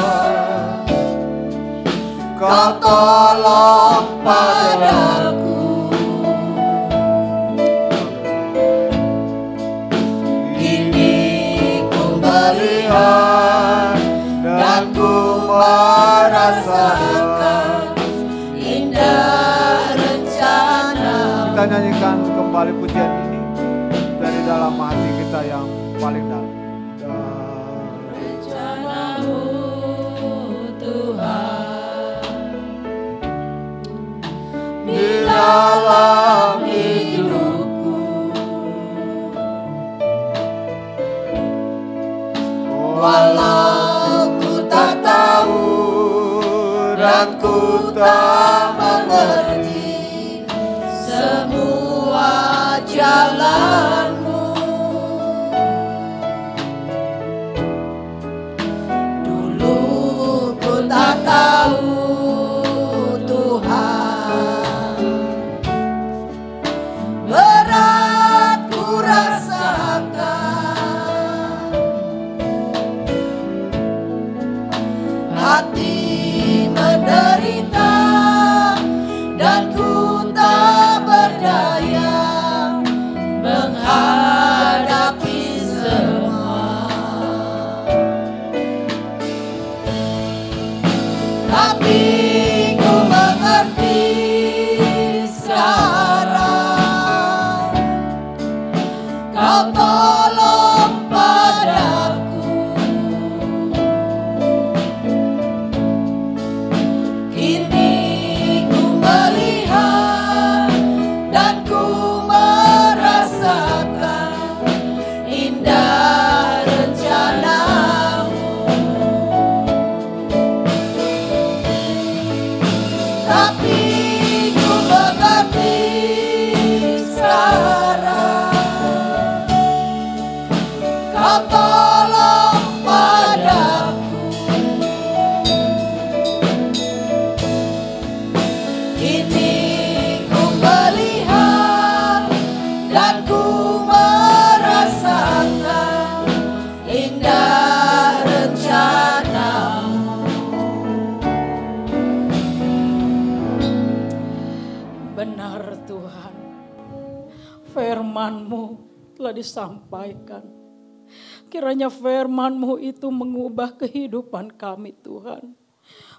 Kau tolong padaku. Kini ku melihat dan ku merasakan indah rencana. Kita nyanyikan kembali pujian ini dari dalam hati kita yang paling dalam. Rencanamu Tuhan di dalam hidupku, walau ku tak tahu dan ku tak mengerti semua jalanmu. Dulu ku tak tahu Tuhan, berat ku rasakan, hati menderita dan ku tak berdaya menghadapi firman-Mu telah disampaikan. Kiranya firman-Mu itu mengubah kehidupan kami Tuhan.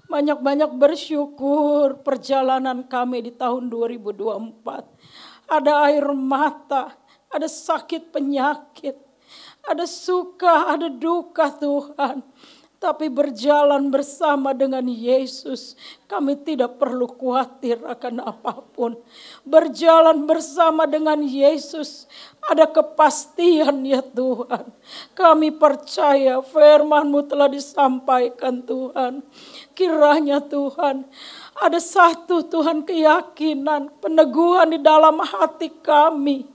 Banyak-banyak bersyukur perjalanan kami di tahun 2024. Ada air mata, ada sakit penyakit, ada suka, ada duka Tuhan. Tapi berjalan bersama dengan Yesus, kami tidak perlu khawatir akan apapun. Berjalan bersama dengan Yesus, ada kepastian ya Tuhan. Kami percaya firman-Mu telah disampaikan Tuhan. Kiranya Tuhan, ada satu Tuhan keyakinan, peneguhan di dalam hati kami.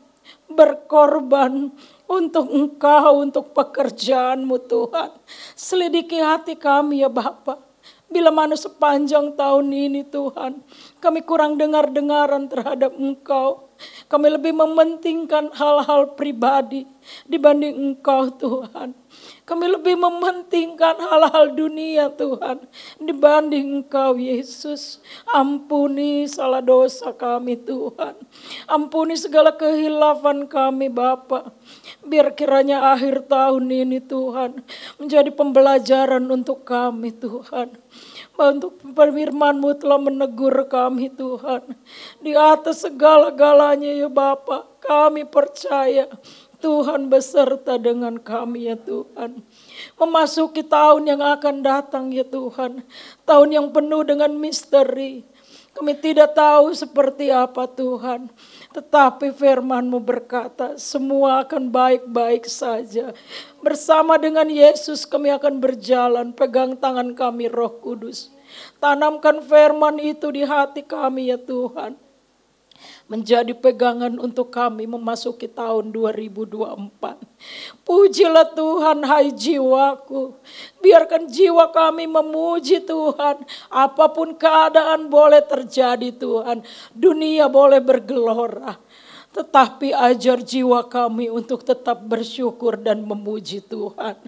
Berkorban untuk Engkau, untuk pekerjaan-Mu Tuhan. Selidiki hati kami ya Bapa. Bila mana sepanjang tahun ini Tuhan, kami kurang dengar-dengaran terhadap Engkau. Kami lebih mementingkan hal-hal pribadi dibanding Engkau Tuhan. Kami lebih mementingkan hal-hal dunia Tuhan dibanding Engkau Yesus. Ampuni salah dosa kami Tuhan. Ampuni segala kehilafan kami Bapa. Biar kiranya akhir tahun ini Tuhan menjadi pembelajaran untuk kami Tuhan. Untuk firman-Mu telah menegur kami Tuhan. Di atas segala-galanya ya Bapa, kami percaya Tuhan beserta dengan kami ya Tuhan. Memasuki tahun yang akan datang ya Tuhan. Tahun yang penuh dengan misteri. Kami tidak tahu seperti apa Tuhan. Tetapi firman-Mu berkata semua akan baik-baik saja. Bersama dengan Yesus kami akan berjalan. Pegang tangan kami Roh Kudus. Tanamkan firman itu di hati kami ya Tuhan. Menjadi pegangan untuk kami memasuki tahun 2024. Pujilah Tuhan hai jiwaku. Biarkan jiwa kami memuji Tuhan. Apapun keadaan boleh terjadi Tuhan. Dunia boleh bergelora. Tetapi ajar jiwa kami untuk tetap bersyukur dan memuji Tuhan.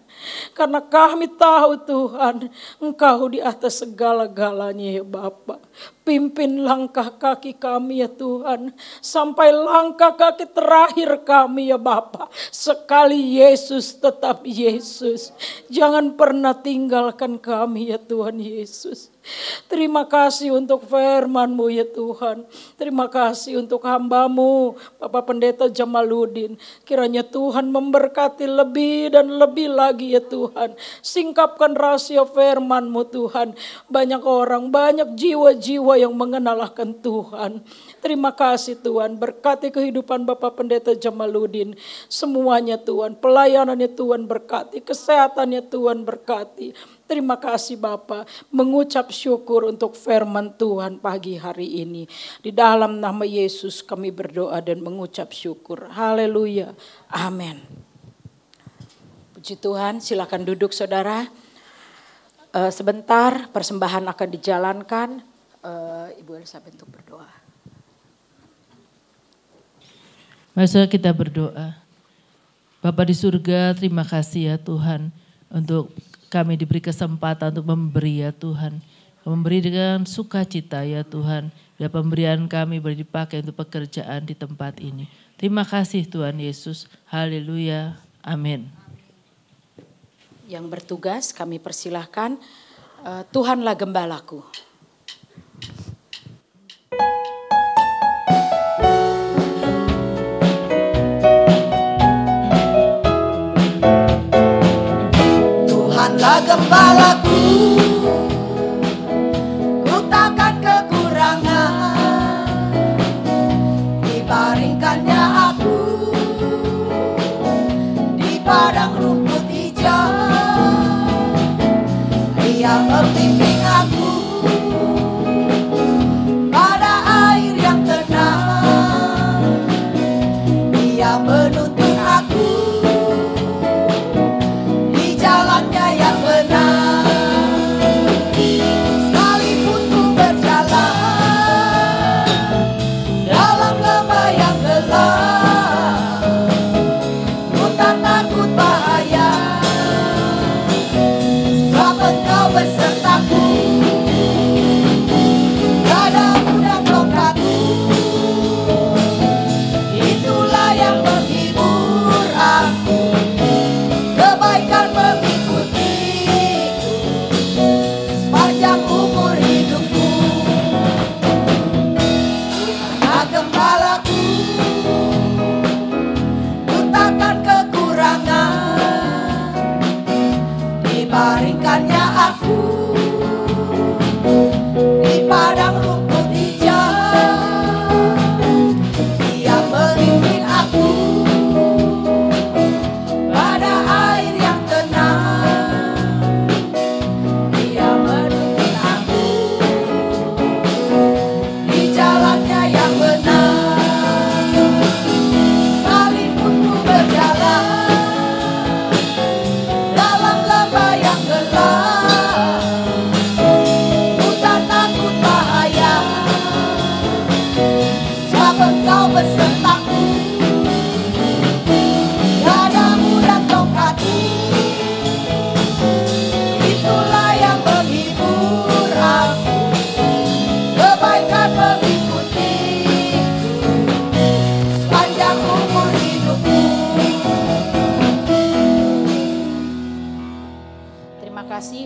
Karena kami tahu Tuhan, Engkau di atas segala-galanya ya Bapa. Pimpin langkah kaki kami ya Tuhan. Sampai langkah kaki terakhir kami ya Bapa. Sekali Yesus tetap Yesus. Jangan pernah tinggalkan kami ya Tuhan Yesus. Terima kasih untuk firman-Mu ya Tuhan. Terima kasih untuk hamba-Mu Bapak Pendeta Jamaluddin. Kiranya Tuhan memberkati lebih dan lebih lagi ya Tuhan. Singkapkan rahasia firman-Mu Tuhan. Banyak orang, banyak jiwa-jiwa yang mengenal akan Tuhan. Terima kasih Tuhan. Berkati kehidupan Bapak Pendeta Jamaluddin. Semuanya Tuhan. Pelayanannya Tuhan berkati. Kesehatannya Tuhan berkati. Terima kasih Bapa, mengucap syukur untuk firman Tuhan pagi hari ini. Di dalam nama Yesus kami berdoa dan mengucap syukur. Haleluya. Amin. Puji Tuhan, silakan duduk saudara. Sebentar persembahan akan dijalankan. Ibu Elizabeth untuk berdoa. Mari kita berdoa. Bapa di surga, terima kasih ya Tuhan untuk kami diberi kesempatan untuk memberi ya Tuhan. Memberi dengan sukacita ya Tuhan. Ya pemberian kami boleh dipakai untuk pekerjaan di tempat ini. Terima kasih Tuhan Yesus. Haleluya. Amin. Yang bertugas kami persilahkan. Tuhanlah gembalaku. Tuhanlah gembalaku, ku takkan kekurangan. Dibaringkannya aku di padang rumput hijau. Dia membimbing aku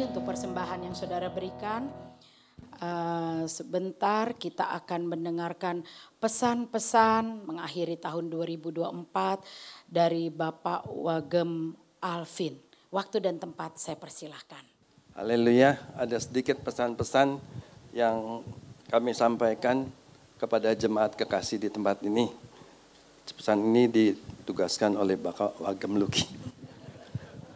untuk persembahan yang saudara berikan. Sebentar kita akan mendengarkan pesan-pesan mengakhiri tahun 2024 dari Bapak Wagem Alvin. Waktu dan tempat saya persilahkan. Haleluya, ada sedikit pesan-pesan yang kami sampaikan kepada jemaat kekasih di tempat ini. Pesan ini ditugaskan oleh Bapak Wagem Luki.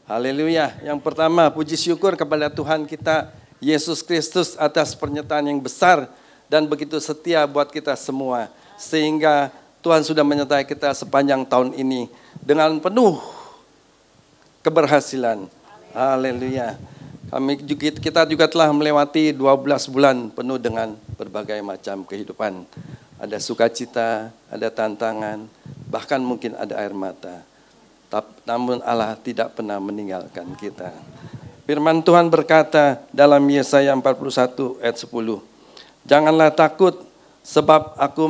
Haleluya. Yang pertama, puji syukur kepada Tuhan kita Yesus Kristus atas pernyataan yang besar dan begitu setia buat kita semua. Sehingga Tuhan sudah menyertai kita sepanjang tahun ini dengan penuh keberhasilan. Haleluya. Kita juga telah melewati 12 bulan penuh dengan berbagai macam kehidupan. Ada sukacita, ada tantangan, bahkan mungkin ada air mata. Namun Allah tidak pernah meninggalkan kita. Firman Tuhan berkata dalam Yesaya 41 ayat 10. Janganlah takut sebab aku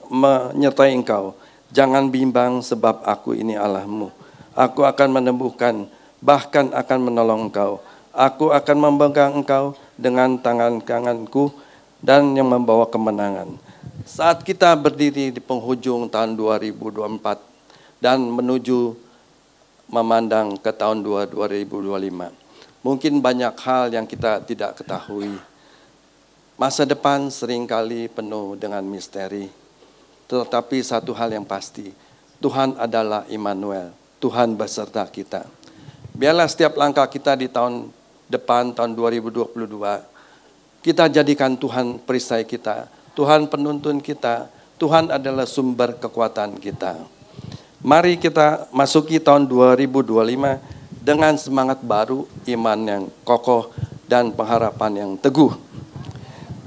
menyertai engkau. Jangan bimbang sebab aku ini Allahmu. Aku akan menembuhkan, bahkan akan menolong engkau. Aku akan memegang engkau dengan tangan kananku dan yang membawa kemenangan. Saat kita berdiri di penghujung tahun 2024 dan menuju memandang ke tahun 2025, mungkin banyak hal yang kita tidak ketahui. Masa depan seringkali penuh dengan misteri. Tetapi satu hal yang pasti, Tuhan adalah Immanuel, Tuhan beserta kita. Biarlah setiap langkah kita di tahun depan, tahun 2022, kita jadikan Tuhan perisai kita, Tuhan penuntun kita, Tuhan adalah sumber kekuatan kita. Mari kita masuki tahun 2025 dengan semangat baru, iman yang kokoh, dan pengharapan yang teguh.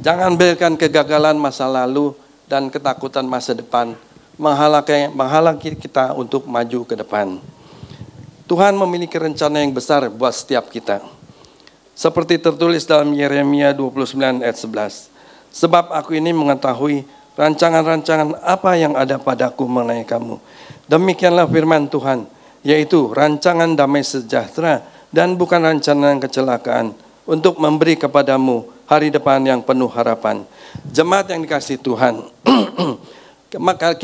Jangan biarkan kegagalan masa lalu dan ketakutan masa depan menghalangi kita untuk maju ke depan. Tuhan memiliki rencana yang besar buat setiap kita. Seperti tertulis dalam Yeremia 29 ayat 11. Sebab aku ini mengetahui rancangan-rancangan apa yang ada padaku mengenai kamu. Demikianlah firman Tuhan, yaitu rancangan damai sejahtera dan bukan rancangan kecelakaan, untuk memberi kepadamu hari depan yang penuh harapan. Jemaat yang dikasihi Tuhan, maka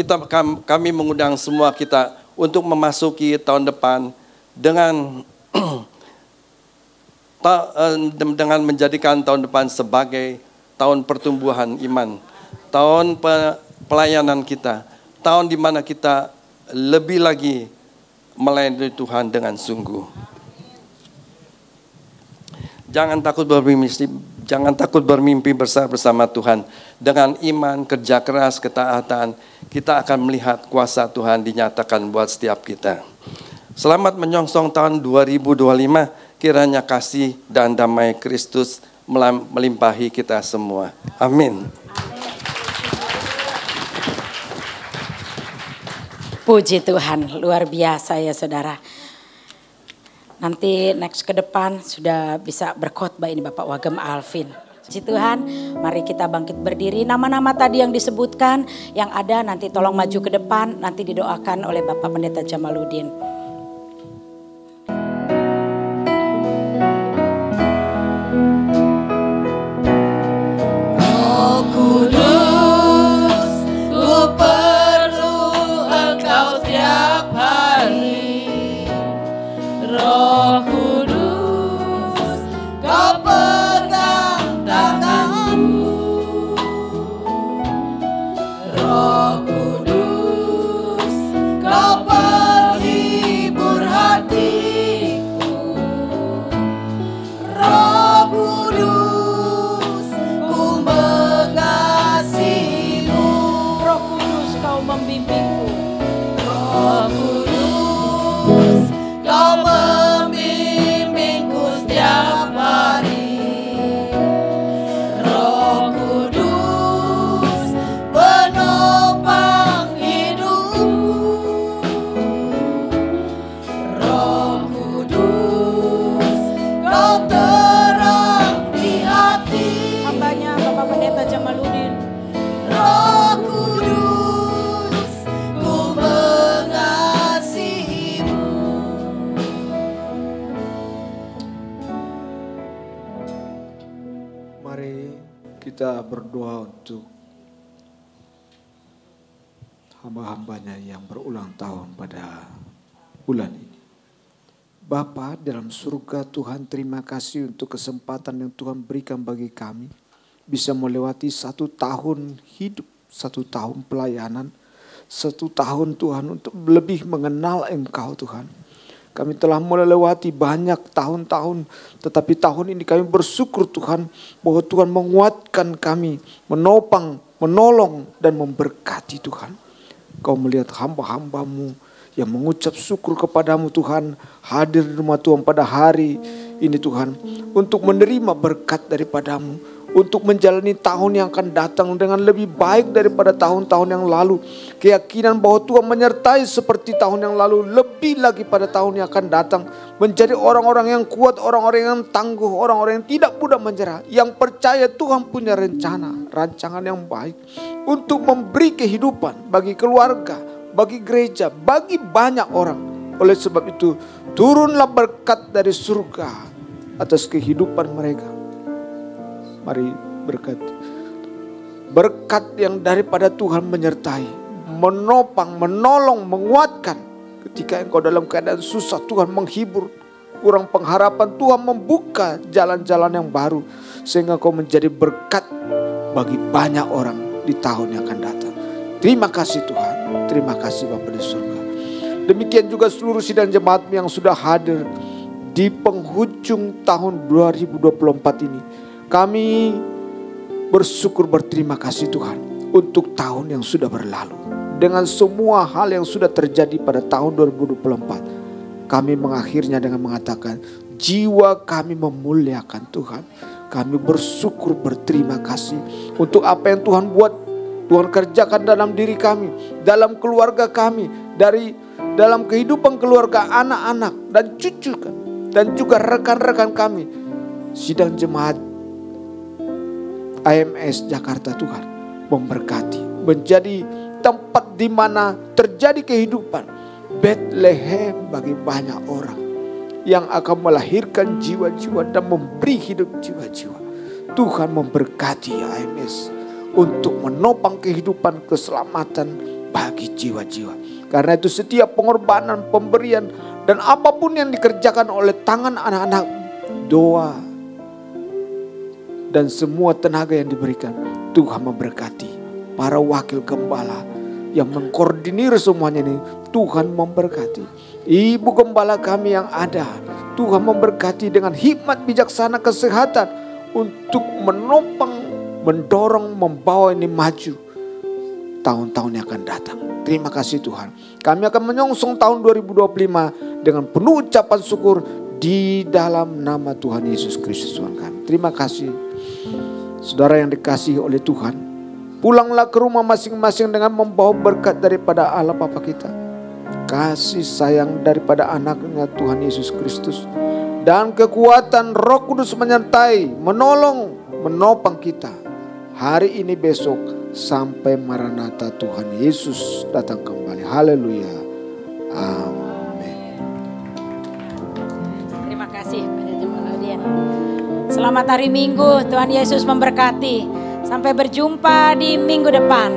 kami mengundang semua kita untuk memasuki tahun depan dengan menjadikan tahun depan sebagai tahun pertumbuhan iman, tahun pelayanan kita, tahun di mana kita lebih lagi melayani Tuhan dengan sungguh. Jangan takut bermimpi besar bersama Tuhan. Dengan iman, kerja keras, ketaatan, kita akan melihat kuasa Tuhan dinyatakan buat setiap kita. Selamat menyongsong tahun 2025, kiranya kasih dan damai Kristus melimpahi kita semua. Amin. Puji Tuhan, luar biasa ya saudara. Nanti next ke depan sudah bisa berkhotbah ini Bapak Wagem Alvin. Puji Tuhan, mari kita bangkit berdiri. Nama-nama tadi yang disebutkan, yang ada nanti tolong maju ke depan, nanti didoakan oleh Bapak Pendeta Jamaluddin. Roh Kudus, Kau pegang tanganku. Roh Kudus, Kau penghibur hatiku. Roh Kudus, ku mengasihimu. Roh Kudus, Kau membimbingku. Roh Kudus, Kau membimbingku setiap hari. Roh Kudus, penopang hidupku. Roh Kudus, Kau terang di hati. Hambanya Bapak Pendeta Jamaluddin. Roh Kudus, ku mengasihi. kita berdoa untuk hamba-hambanya yang berulang tahun pada bulan ini. Bapa dalam surga, Tuhan, terima kasih untuk kesempatan yang Tuhan berikan bagi kami. Bisa melewati 1 tahun hidup, 1 tahun pelayanan, 1 tahun Tuhan untuk lebih mengenal Engkau Tuhan. Kami telah melewati banyak tahun-tahun, tetapi tahun ini kami bersyukur Tuhan bahwa Tuhan menguatkan kami, menopang, menolong dan memberkati Tuhan. Kau melihat hamba-hambamu yang mengucap syukur kepadamu Tuhan, hadir di rumah Tuhan pada hari ini Tuhan, untuk menerima berkat daripadamu, untuk menjalani tahun yang akan datang dengan lebih baik daripada tahun-tahun yang lalu. Keyakinan bahwa Tuhan menyertai seperti tahun yang lalu, lebih lagi pada tahun yang akan datang. Menjadi orang-orang yang kuat, orang-orang yang tangguh, orang-orang yang tidak mudah menyerah. Yang percaya Tuhan punya rencana, rancangan yang baik untuk memberi kehidupan bagi keluarga, bagi gereja, bagi banyak orang. Oleh sebab itu, turunlah berkat dari surga atas kehidupan mereka. Mari berkati. Berkat yang daripada Tuhan menyertai, menopang, menolong, menguatkan. Ketika engkau dalam keadaan susah, Tuhan menghibur. Kurang pengharapan, Tuhan membuka jalan-jalan yang baru. Sehingga engkau menjadi berkat bagi banyak orang di tahun yang akan datang. Terima kasih Tuhan. Terima kasih Bapa di surga. Demikian juga seluruh sidang jemaat yang sudah hadir di penghujung tahun 2024 ini. Kami bersyukur, berterima kasih Tuhan untuk tahun yang sudah berlalu. Dengan semua hal yang sudah terjadi pada tahun 2024. Kami mengakhirnya dengan mengatakan, jiwa kami memuliakan Tuhan. Kami bersyukur, berterima kasih untuk apa yang Tuhan buat, Tuhan kerjakan dalam diri kami, dalam keluarga kami, dalam kehidupan keluarga anak-anak dan cucu kami, dan juga rekan-rekan kami. Sidang jemaat AMS Jakarta Tuhan memberkati, menjadi tempat di mana terjadi kehidupan Bethlehem bagi banyak orang yang akan melahirkan jiwa-jiwa dan memberi hidup jiwa-jiwa. Tuhan memberkati AMS untuk menopang kehidupan keselamatan bagi jiwa-jiwa. Karena itu setiap pengorbanan, pemberian dan apapun yang dikerjakan oleh tangan anak-anak, doa dan semua tenaga yang diberikan, Tuhan memberkati. Para wakil gembala yang mengkoordinir semuanya ini, Tuhan memberkati. Ibu gembala kami yang ada, Tuhan memberkati dengan hikmat bijaksana kesehatan untuk menopang, mendorong, membawa ini maju tahun-tahun yang akan datang. Terima kasih Tuhan. Kami akan menyongsong tahun 2025 dengan penuh ucapan syukur di dalam nama Tuhan Yesus Kristus Tuhan kami. Terima kasih. Saudara yang dikasihi oleh Tuhan, pulanglah ke rumah masing-masing dengan membawa berkat daripada Allah Bapa kita, kasih sayang daripada anaknya Tuhan Yesus Kristus, dan kekuatan Roh Kudus menyertai, menolong, menopang kita hari ini, besok, sampai Maranatha Tuhan Yesus datang kembali. Haleluya. Amin. Terima kasih pada jemaat Laodian. Selamat hari Minggu, Tuhan Yesus memberkati. Sampai berjumpa di minggu depan.